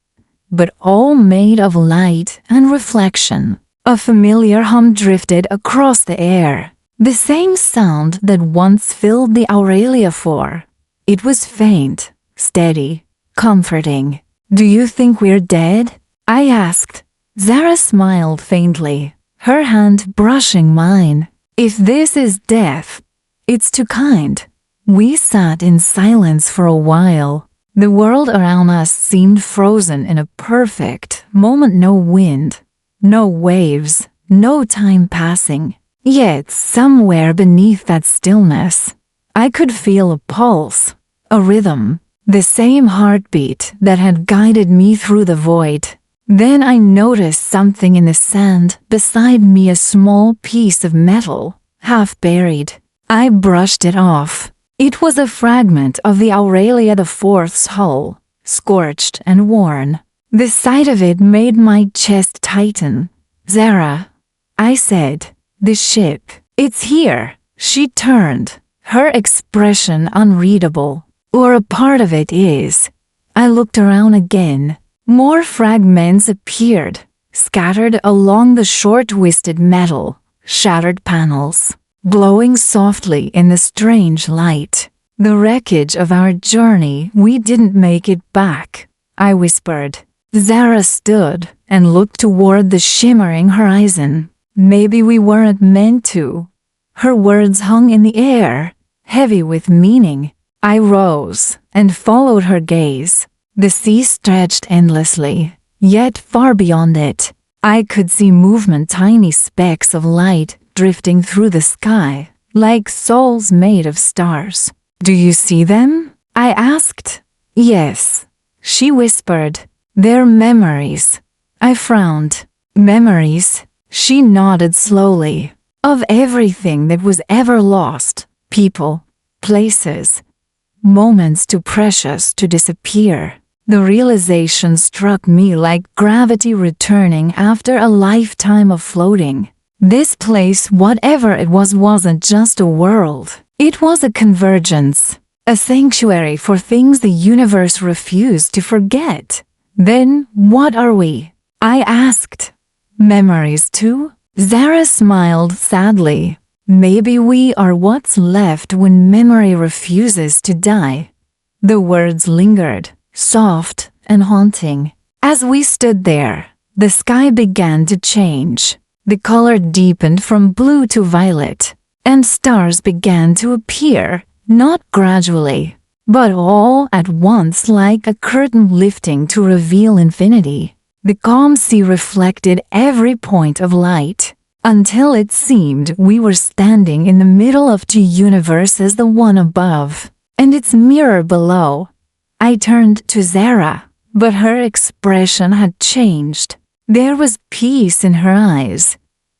but all made of light and reflection. A familiar hum drifted across the air, the same sound that once filled the Aurelia IV. It was faint, steady, comforting. Do you think we're dead? I asked. Zara smiled faintly, her hand brushing mine. If this is death, it's too kind. We sat in silence for a while. The world around us seemed frozen in a perfect moment. No wind, no waves, no time passing. Yet somewhere beneath that stillness, I could feel a pulse, a rhythm. The same heartbeat that had guided me through the void. Then I noticed something in the sand beside me, a small piece of metal, half buried. I brushed it off. It was a fragment of the Aurelia IV's hull, scorched and worn. The sight of it made my chest tighten. Zara, I said, the ship. It's here. She turned, her expression unreadable. Or a part of it is. I looked around again. More fragments appeared, scattered along the short-twisted metal, shattered panels, glowing softly in the strange light. The wreckage of our journey, we didn't make it back, I whispered. Zara stood and looked toward the shimmering horizon. Maybe we weren't meant to. Her words hung in the air, heavy with meaning. I rose and followed her gaze. The sea stretched endlessly, yet far beyond it, I could see movement, tiny specks of light drifting through the sky, like souls made of stars. Do you see them? I asked. Yes, she whispered. They're memories. I frowned. Memories? She nodded slowly. Of everything that was ever lost. People, places, moments too precious to disappear. The realization struck me like gravity returning after a lifetime of floating. This place, whatever it was, wasn't just a world. It was a convergence, a sanctuary for things the universe refused to forget. Then, what are we? I asked. Memories too? Zara smiled sadly. Maybe we are what's left when memory refuses to die. The words lingered, soft and haunting. As we stood there, the sky began to change. The color deepened from blue to violet, and stars began to appear, not gradually, but all at once, like a curtain lifting to reveal infinity. The calm sea reflected every point of light, until it seemed we were standing in the middle of two universes, the one above and its mirror below. I turned to Zara, but her expression had changed. There was peace in her eyes,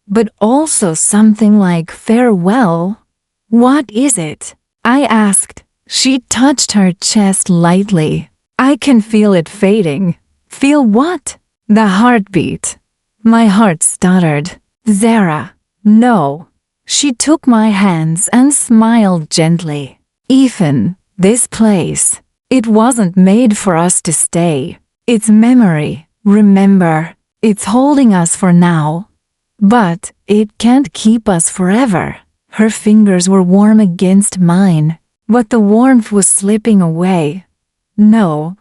but also something like farewell. What is it? I asked. She touched her chest lightly. I can feel it fading. Feel what? The heartbeat. My heart stuttered. Zara, no. She took my hands and smiled gently. Ethan, this place, it wasn't made for us to stay. It's memory, remember. It's holding us for now. But it can't keep us forever. Her fingers were warm against mine, but the warmth was slipping away. No,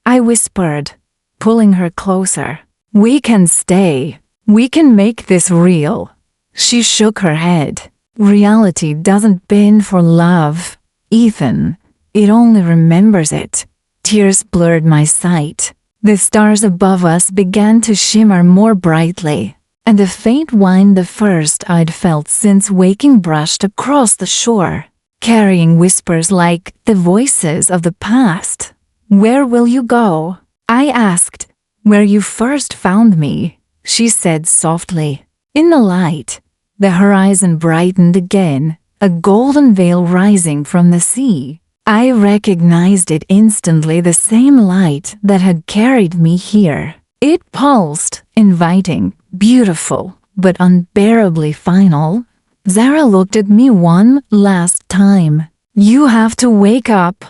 I whispered, pulling her closer. We can stay. We can make this real. She shook her head. Reality doesn't bend for love, Ethan. It only remembers it. Tears blurred my sight. The stars above us began to shimmer more brightly, and a faint whine, the first I'd felt since waking, brushed across the shore, carrying whispers like the voices of the past. Where will you go? I asked. Where you first found me, she said softly. In the light, the horizon brightened again, a golden veil rising from the sea. I recognized it instantly, the same light that had carried me here. It pulsed, inviting, beautiful, but unbearably final. Zara looked at me one last time. You have to wake up.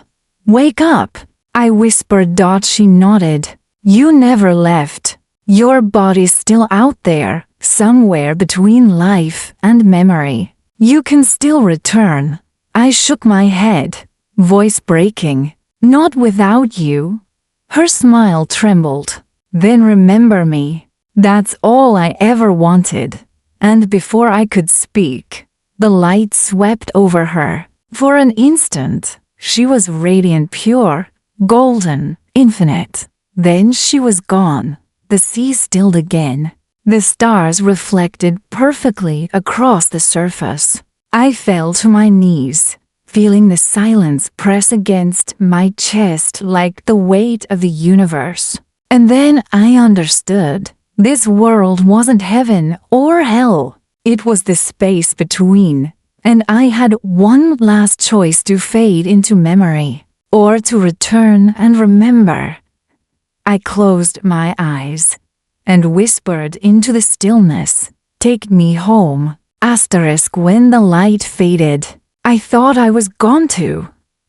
Wake up, I whispered. She nodded. You never left. Your body's still out there, somewhere between life and memory. You can still return. I shook my head, voice breaking. Not without you. Her smile trembled. Then remember me. That's all I ever wanted. And before I could speak, the light swept over her. For an instant, she was radiant, pure, golden, infinite. Then she was gone. The sea stilled again. The stars reflected perfectly across the surface. I fell to my knees, feeling the silence press against my chest like the weight of the universe. And then I understood. This world wasn't heaven or hell. It was the space between. And I had one last choice: to fade into memory, or to return and remember. I closed my eyes and whispered into the stillness, take me home. When the light faded, I thought I was gone too.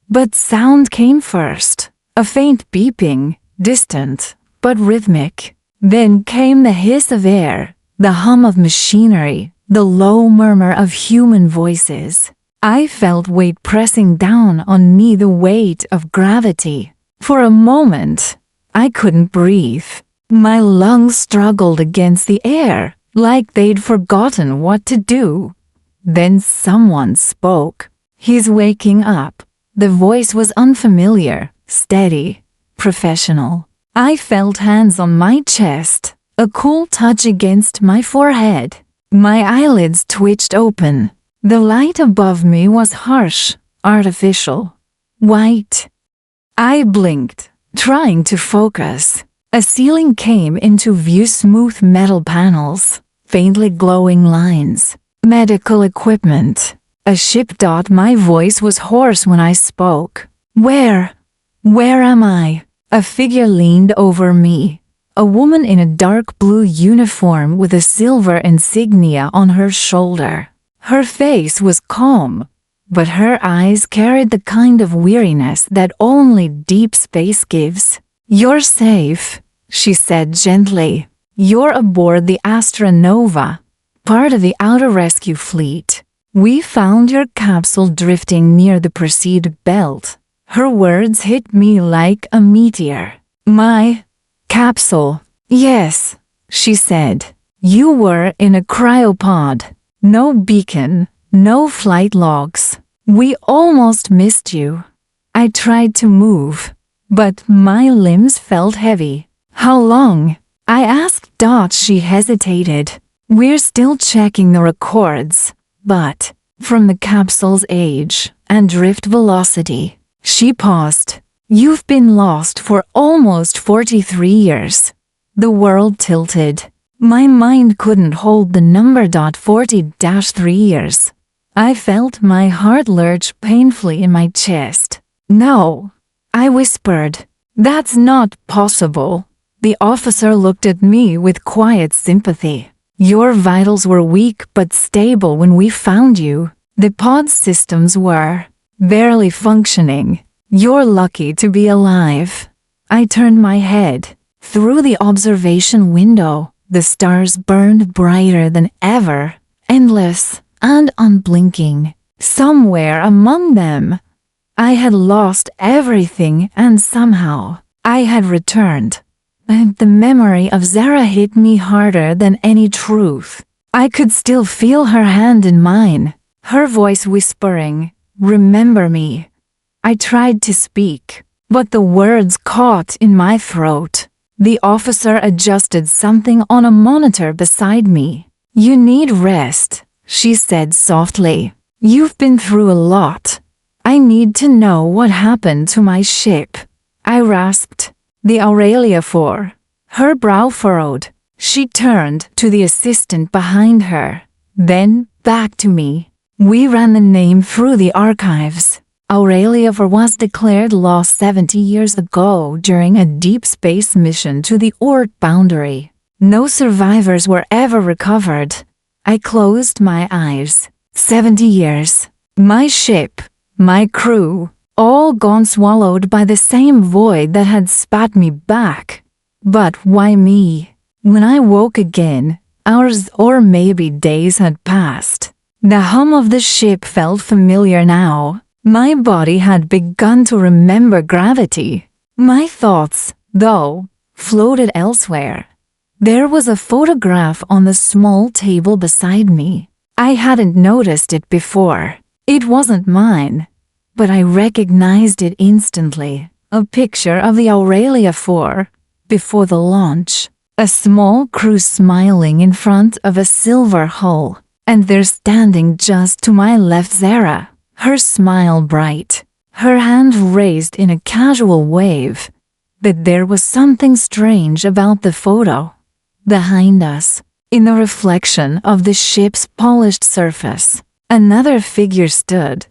But sound came first, a faint beeping, distant but rhythmic. Then came the hiss of air, the hum of machinery, the low murmur of human voices. I felt weight pressing down on me, the weight of gravity. For a moment, I couldn't breathe. My lungs struggled against the air, like they'd forgotten what to do. Then someone spoke. "He's waking up." The voice was unfamiliar, steady, professional. I felt hands on my chest, a cool touch against my forehead. My eyelids twitched open. The light above me was harsh, artificial, white. I blinked, trying to focus. A ceiling came into view, smooth metal panels, faintly glowing lines, medical equipment, a ship. My voice was hoarse when I spoke. Where am I?" A figure leaned over me, a woman in a dark blue uniform with a silver insignia on her shoulder. Her face was calm, but her eyes carried the kind of weariness that only deep space gives. "You're safe," she said gently. "You're aboard the Astronova, part of the outer rescue fleet. We found your capsule drifting near the Perseid belt." Her words hit me like a meteor. "My capsule?" "Yes," she said. "You were in a cryopod. No beacon, no flight logs. We almost missed you." I tried to move, but my limbs felt heavy. "How long?" I asked. She hesitated. "We're still checking the records, but from the capsule's age and drift velocity." She paused. "You've been lost for almost 43 years. The world tilted. My mind couldn't hold the number. 40-3 years. I felt my heart lurch painfully in my chest. "No," I whispered. "That's not possible." The officer looked at me with quiet sympathy. "Your vitals were weak but stable when we found you. The pod systems were barely functioning. You're lucky to be alive." I turned my head. Through the observation window, the stars burned brighter than ever, endless and unblinking. Somewhere among them, I had lost everything, and somehow I had returned. And the memory of Zara hit me harder than any truth. I could still feel her hand in mine, her voice whispering, "Remember me." I tried to speak, but the words caught in my throat. The officer adjusted something on a monitor beside me. "You need rest," she said softly. "You've been through a lot. I need to know what happened to my ship." I rasped. "The Aurelia 4. Her brow furrowed. She turned to the assistant behind her, then back to me. "We ran the name through the archives. Aurelia 4 was declared lost 70 years ago during a deep space mission to the Oort boundary. No survivors were ever recovered." I closed my eyes. 70 years. My ship, my crew, all gone, swallowed by the same void that had spat me back. But why me? When I woke again, hours or maybe days had passed. The hum of the ship felt familiar now. My body had begun to remember gravity. My thoughts, though, floated elsewhere. There was a photograph on the small table beside me. I hadn't noticed it before. It wasn't mine, but I recognized it instantly. A picture of the Aurelia 4 before the launch. A small crew smiling in front of a silver hull, and there standing just to my left Zara, her smile bright, her hand raised in a casual wave. But there was something strange about the photo. Behind us, in the reflection of the ship's polished surface, another figure stood,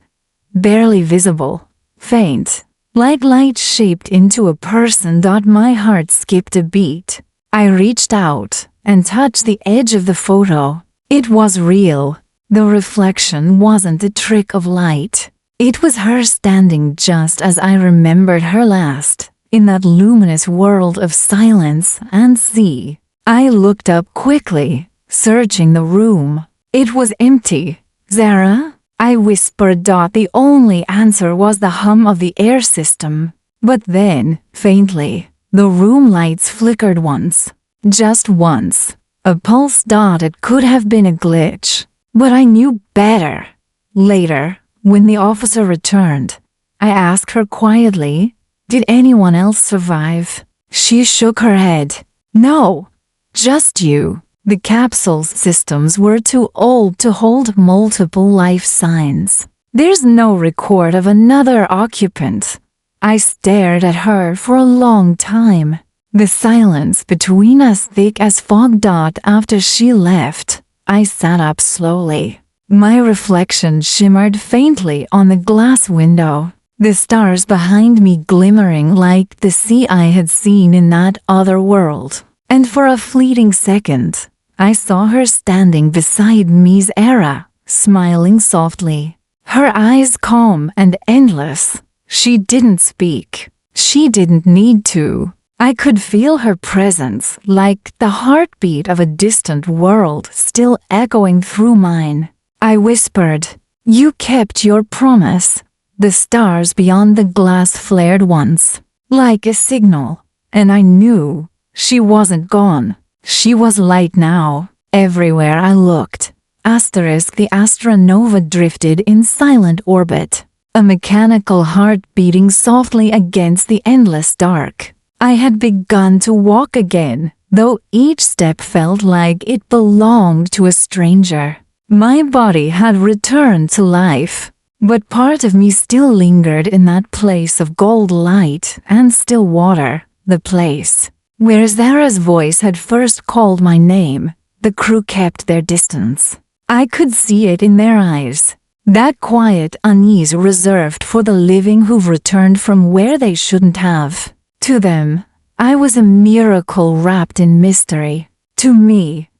barely visible, faint, like light shaped into a person. My heart skipped a beat. I reached out and touched the edge of the photo. It was real. The reflection wasn't a trick of light. It was her standing just as I remembered her last, in that luminous world of silence and sea. I looked up quickly, searching the room. It was empty. "Zara?" I whispered. The only answer was the hum of the air system. But then, faintly, the room lights flickered once. Just once. A pulse. It could have been a glitch. But I knew better. Later, when the officer returned, I asked her quietly, "Did anyone else survive?" She shook her head. "No, just you." The capsule's systems were too old to hold multiple life signs. There's no record of another occupant. I stared at her for a long time. The silence between us thick as fog. After she left, I sat up slowly. My reflection shimmered faintly on the glass window, the stars behind me glimmering like the sea I had seen in that other world. And for a fleeting second, I saw her standing beside me's era, smiling softly. Her eyes calm and endless. She didn't speak. She didn't need to. I could feel her presence, like the heartbeat of a distant world still echoing through mine. I whispered, "You kept your promise." The stars beyond the glass flared once, like a signal, and I knew she wasn't gone. She was light now, everywhere I looked. The astronova drifted in silent orbit, a mechanical heart beating softly against the endless dark. I had begun to walk again, though each step felt like it belonged to a stranger. My body had returned to life, but part of me still lingered in that place of gold light and still water, the place where Zara's voice had first called my name. The crew kept their distance. I could see it in their eyes, that quiet unease reserved for the living who've returned from where they shouldn't have. To them, I was a miracle wrapped in mystery. To me,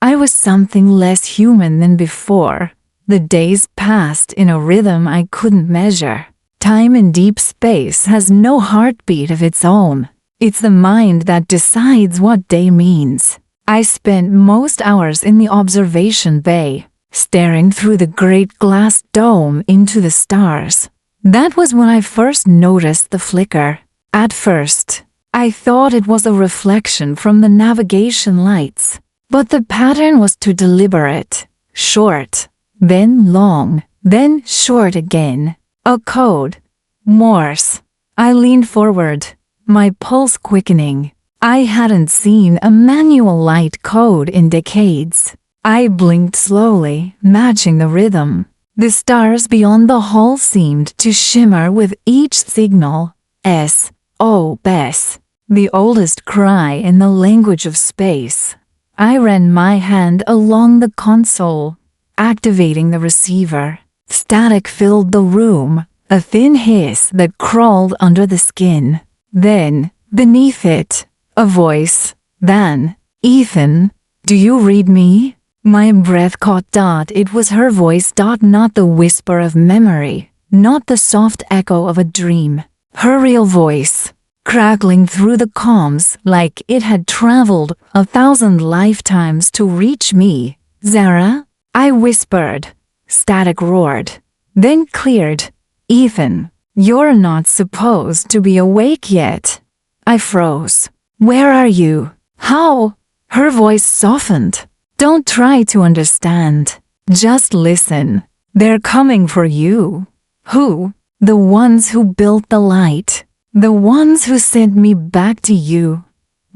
I was something less human than before. The days passed in a rhythm I couldn't measure. Time in deep space has no heartbeat of its own. It's the mind that decides what day means. I spent most hours in the observation bay, staring through the great glass dome into the stars. That was when I first noticed the flicker. At first, I thought it was a reflection from the navigation lights, but the pattern was too deliberate. Short, then long, then short again. A code. Morse. I leaned forward, my pulse quickening. I hadn't seen a manual light code in decades. I blinked slowly, matching the rhythm. The stars beyond the hall seemed to shimmer with each signal. S-O-S, the oldest cry in the language of space. I ran my hand along the console, activating the receiver. Static filled the room, a thin hiss that crawled under the skin. Then, beneath it, a voice. "Dan, Ethan, do you read me?" My breath caught. It was her voice. Not the whisper of memory, not the soft echo of a dream. Her real voice, crackling through the comms like it had traveled 1,000 lifetimes to reach me. "Zara?" I whispered. Static roared, then cleared. "Ethan, you're not supposed to be awake yet." I froze. "Where are you? How?" Her voice softened. "Don't try to understand. Just listen. They're coming for you." "Who?" "The ones who built the light. The ones who sent me back to you."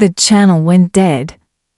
The channel went dead.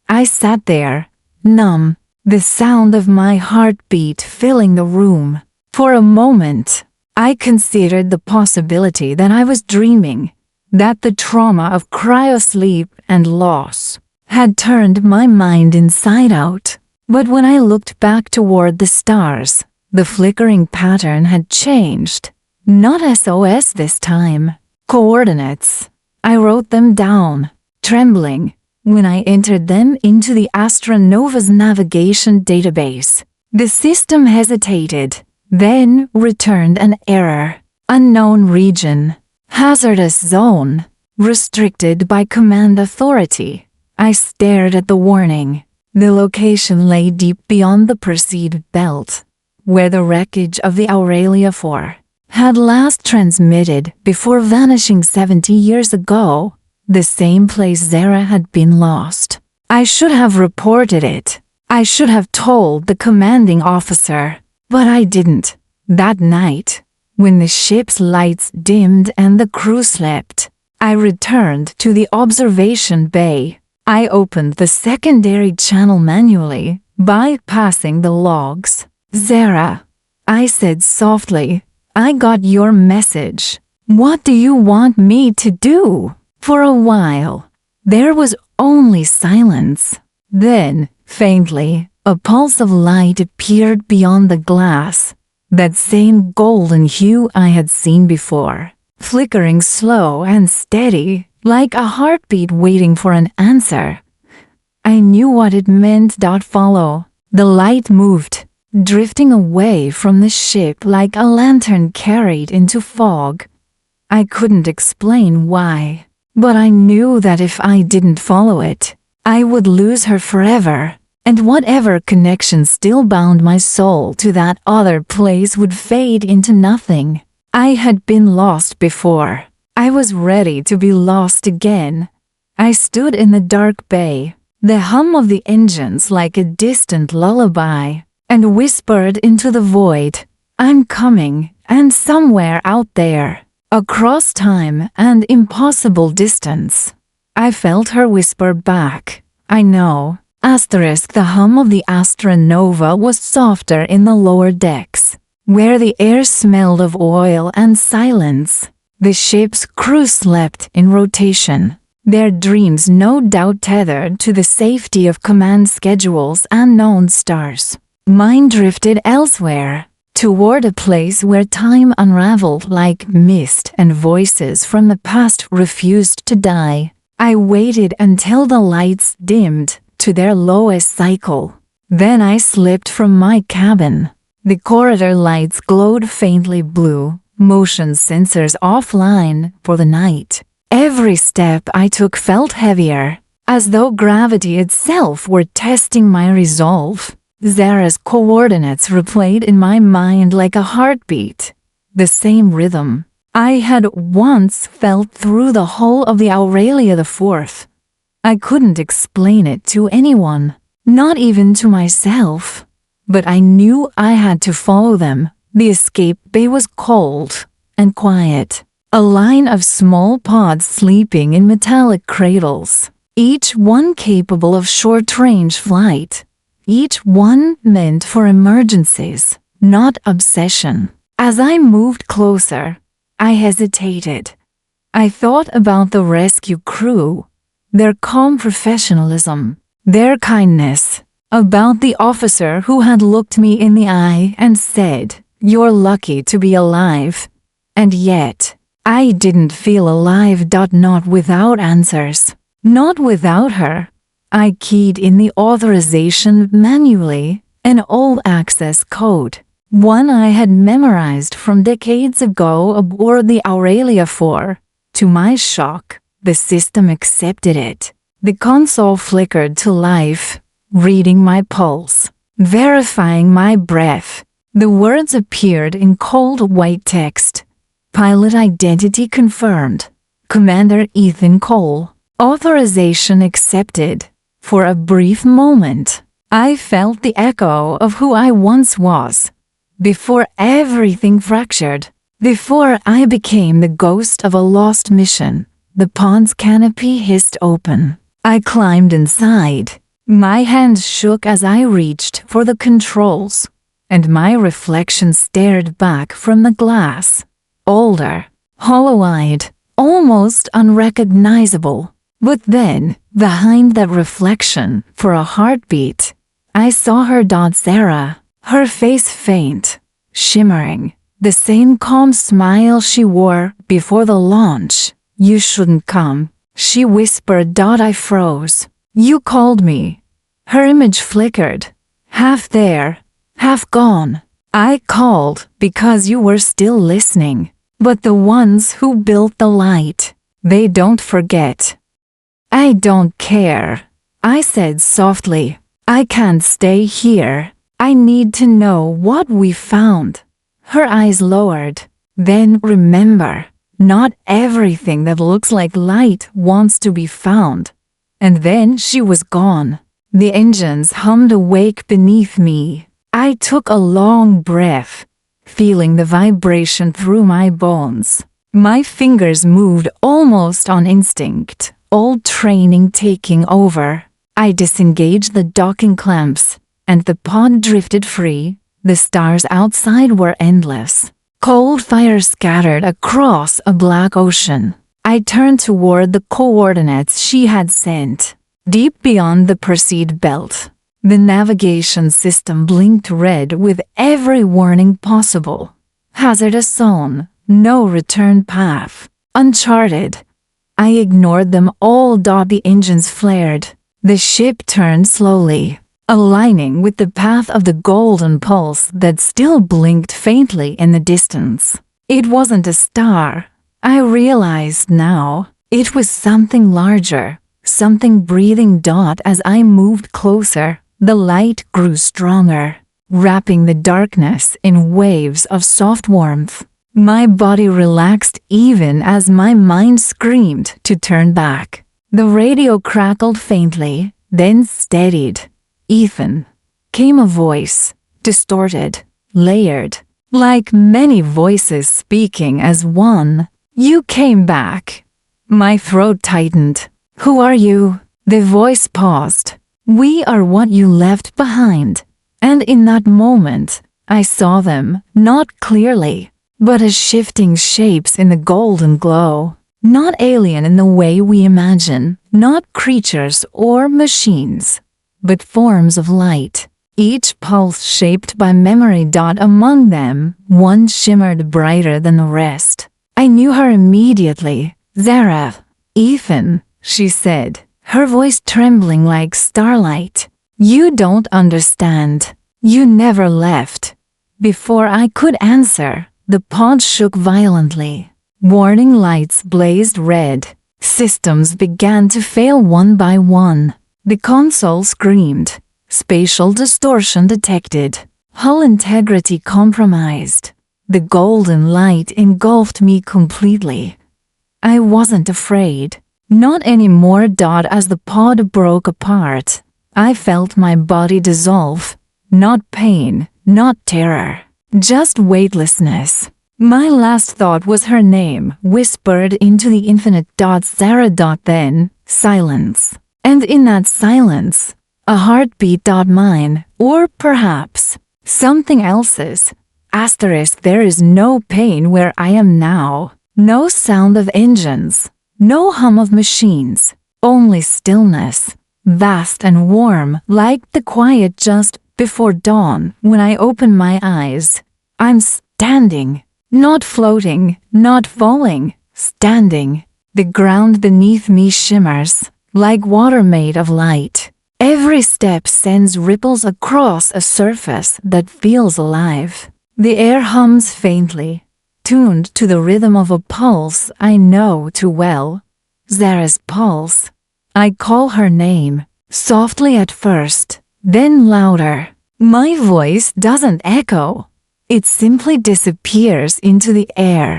I sat there, numb, the sound of my heartbeat filling the room. For a moment, I considered the possibility that I was dreaming, that the trauma of cryosleep and loss had turned my mind inside out. But when I looked back toward the stars, the flickering pattern had changed. Not SOS this time. Coordinates. I wrote them down, trembling, when I entered them into the Astronova's navigation database. The system hesitated, then returned an error. Unknown region. Hazardous zone. Restricted by command authority. I stared at the warning. The location lay deep beyond the perceived belt. where the wreckage of the Aurelia 4 had last transmitted before vanishing 70 years ago, the same place Zara had been lost. I should have reported it. I should have told the commanding officer, but I didn't. That night, when the ship's lights dimmed and the crew slept, I returned to the observation bay. I opened the secondary channel manually, bypassing the logs. "Zara," I said softly, "I got your message. What do you want me to do?" For a while, there was only silence. Then, faintly, a pulse of light appeared beyond the glass, that same golden hue I had seen before, flickering slow and steady, like a heartbeat waiting for an answer. I knew what it meant. Follow. The light moved, drifting away from the ship like a lantern carried into fog. I couldn't explain why, but I knew that if I didn't follow it, I would lose her forever, and whatever connection still bound my soul to that other place would fade into nothing. I had been lost before. I was ready to be lost again. I stood in the dark bay, the hum of the engines like a distant lullaby, and whispered into the void, "I'm coming," and somewhere out there, across time and impossible distance, I felt her whisper back, "I know." The hum of the Astronova was softer in the lower decks, where the air smelled of oil and silence. The ship's crew slept in rotation, their dreams no doubt tethered to the safety of command schedules and known stars. Mine drifted elsewhere, toward a place where time unraveled like mist and voices from the past refused to die. I waited until the lights dimmed to their lowest cycle. Then I slipped from my cabin. The corridor lights glowed faintly blue, motion sensors offline for the night. Every step I took felt heavier, as though gravity itself were testing my resolve. Zara's coordinates replayed in my mind like a heartbeat, the same rhythm I had once felt through the whole of the Aurelia 4. I couldn't explain it to anyone, not even to myself, but I knew I had to follow them. The escape bay was cold and quiet, a line of small pods sleeping in metallic cradles, each one capable of short-range flight, each one meant for emergencies, not obsession. As I moved closer, I hesitated. I thought about the rescue crew, their calm professionalism, their kindness, about the officer who had looked me in the eye and said, "You're lucky to be alive." And yet, I didn't feel alive. Not without answers, not without her. I keyed in the authorization manually, an old access code, one I had memorized from decades ago aboard the Aurelia 4. To my shock, the system accepted it. The console flickered to life, reading my pulse, verifying my breath. The words appeared in cold white text. Pilot identity confirmed. Commander Ethan Cole. Authorization accepted. For a brief moment, I felt the echo of who I once was. Before everything fractured, before I became the ghost of a lost mission, the pod's canopy hissed open. I climbed inside. My hands shook as I reached for the controls, and my reflection stared back from the glass. Older, hollow-eyed, almost unrecognizable. But then, behind that reflection, for a heartbeat, I saw her. Zara, her face faint, shimmering, the same calm smile she wore before the launch. "You shouldn't come," she whispered. I froze. "You called me." Her image flickered, half there, half gone. "I called because you were still listening. But the ones who built the light, they don't forget." "I don't care," I said softly. "I can't stay here. I need to know what we found. Her eyes lowered. Then remember, not everything that looks like light wants to be found. And then she was gone. The engines hummed awake beneath me. I took a long breath, feeling the vibration through my bones. My fingers moved almost on instinct, old training taking over. I disengaged the docking clamps, and the pod drifted free. The stars outside were endless. Cold fire scattered across a black ocean. I turned toward the coordinates she had sent. Deep beyond the Perseid belt, the navigation system blinked red with every warning possible. Hazardous zone, no return path, uncharted. I ignored them all. The engines flared. The ship turned slowly, aligning with the path of the golden pulse that still blinked faintly in the distance. It wasn't a star, I realized now. It was something larger, something breathing. As I moved closer, the light grew stronger, wrapping the darkness in waves of soft warmth. My body relaxed even as my mind screamed to turn back. The radio crackled faintly, then steadied. "Ethan," came a voice, distorted, layered, like many voices speaking as one. "You came back." My throat tightened. "Who are you?" The voice paused. "We are what you left behind." And in that moment, I saw them, not clearly, but as shifting shapes in the golden glow. Not alien in the way we imagine, not creatures or machines, but forms of light, each pulse shaped by memory. Among them, one shimmered brighter than the rest. I knew her immediately. "Zara." "Ethan," she said, her voice trembling like starlight. "You don't understand. You never left." Before I could answer, the pod shook violently. Warning lights blazed red. Systems began to fail one by one. The console screamed. Spatial distortion detected. Hull integrity compromised. The golden light engulfed me completely. I wasn't afraid. Not anymore. As the pod broke apart, I felt my body dissolve. Not pain, not terror, just weightlessness. My last thought was her name, whispered into the infinite. "Zara." Then, silence. And in that silence, a heartbeat. Mine, or perhaps something else's. There is no pain where I am now. No sound of engines. No hum of machines. Only stillness. Vast and warm, like the quiet just before dawn. When I open my eyes, I'm standing. Not floating, not falling, standing. The ground beneath me shimmers, like water made of light. Every step sends ripples across a surface that feels alive. The air hums faintly, tuned to the rhythm of a pulse I know too well. Zara's pulse. I call her name, softly at first, then louder. My voice doesn't echo. It simply disappears into the air,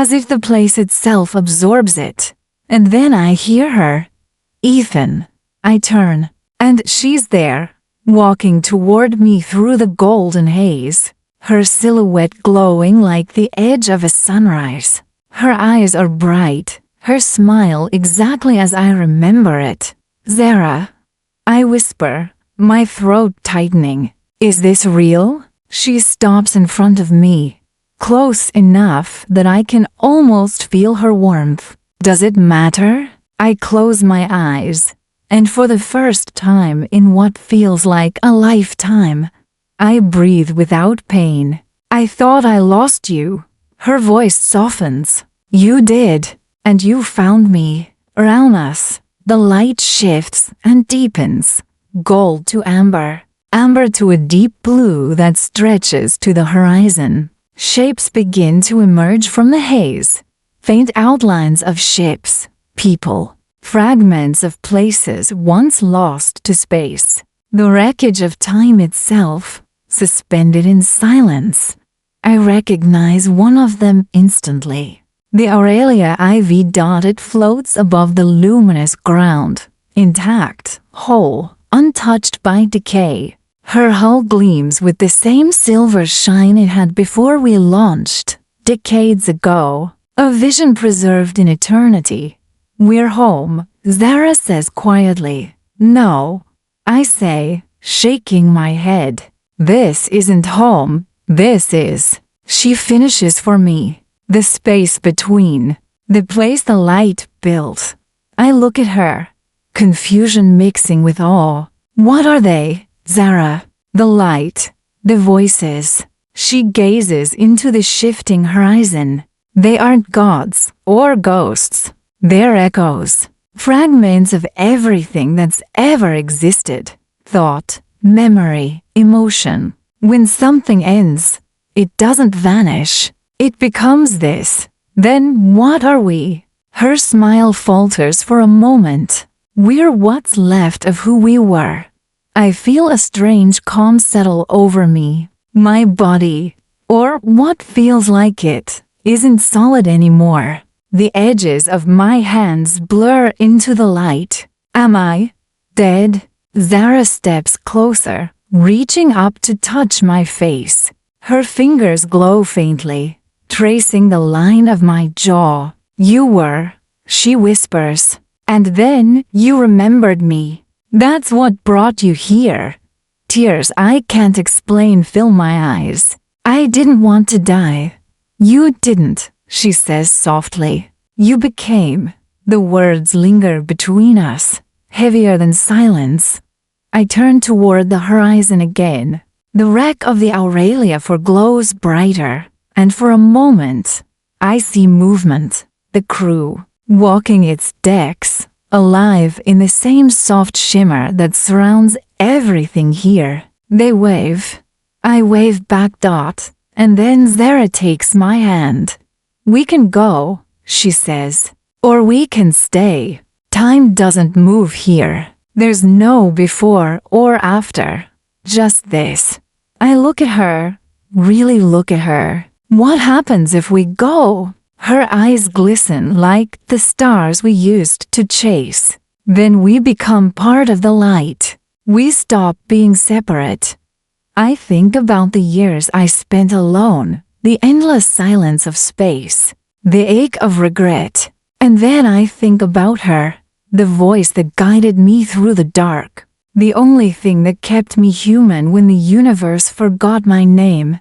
as if the place itself absorbs it. And then I hear her. "Ethan." I turn, and she's there, walking toward me through the golden haze, her silhouette glowing like the edge of a sunrise. Her eyes are bright, her smile exactly as I remember it. "Zara," I whisper, my throat tightening. "Is this real?" She stops in front of me, close enough that I can almost feel her warmth. "Does it matter?" I close my eyes, and for the first time in what feels like a lifetime, I breathe without pain. "I thought I lost you." Her voice softens. "You did, and you found me." Around us, the light shifts and deepens, gold to amber. Amber to a deep blue that stretches to the horizon. Shapes begin to emerge from the haze. Faint outlines of ships, people, fragments of places once lost to space. The wreckage of time itself, suspended in silence. I recognize one of them instantly. The Aurelia ivy dotted floats above the luminous ground, intact, whole, untouched by decay. Her hull gleams with the same silver shine it had before we launched, decades ago, a vision preserved in eternity. We're home, Zara says quietly. No, I say, shaking my head. This isn't home, this is. She finishes for me. The space between, the place the light built. I look at her, confusion mixing with awe. What are they, Zara? The light, the voices. She gazes into the shifting horizon. They aren't gods or ghosts. They're echoes, fragments of everything that's ever existed. Thought, memory, emotion. When something ends, it doesn't vanish. It becomes this. Then what are we? Her smile falters for a moment. We're what's left of who we were. I feel a strange calm settle over me. My body, or what feels like it, isn't solid anymore. The edges of my hands blur into the light. Am I dead? Zara steps closer, reaching up to touch my face. Her fingers glow faintly, tracing the line of my jaw. You were, she whispers, and then you remembered me. That's what brought you here. Tears I can't explain fill my eyes. I didn't want to die. You didn't, she says softly. You became. The words linger between us, heavier than silence. I turn toward the horizon again. The wreck of the Aurelia glows brighter, and for a moment, I see movement. The crew, walking its decks, alive in the same soft shimmer that surrounds everything here. They wave. I wave back. And then Zara takes my hand. We can go, she says, or we can stay. Time doesn't move here. There's no before or after. Just this. I look at her, really look at her. What happens if we go? Her eyes glisten like the stars we used to chase. Then we become part of the light. We stop being separate. I think about the years I spent alone, the endless silence of space, the ache of regret. And then I think about her, the voice that guided me through the dark, the only thing that kept me human when the universe forgot my name.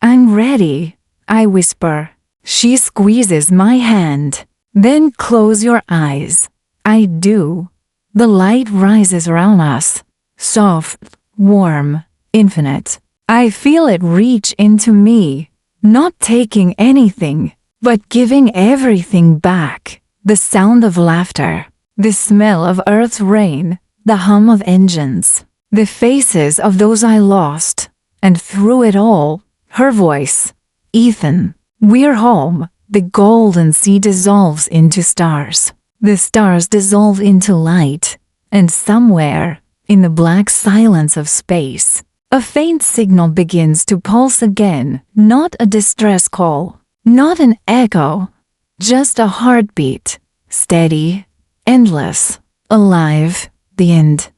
I'm ready, I whisper. She squeezes my hand. Then close your eyes. I do. The light rises around us, soft, warm, infinite. I feel it reach into me, not taking anything, but giving everything back. The sound of laughter, the smell of earth's rain, the hum of engines, the faces of those I lost, and through it all, her voice. Ethan, we're home. The golden sea dissolves into stars. The stars dissolve into light, and somewhere, in the black silence of space, a faint signal begins to pulse again, not a distress call, not an echo, just a heartbeat, steady, endless, alive. The end.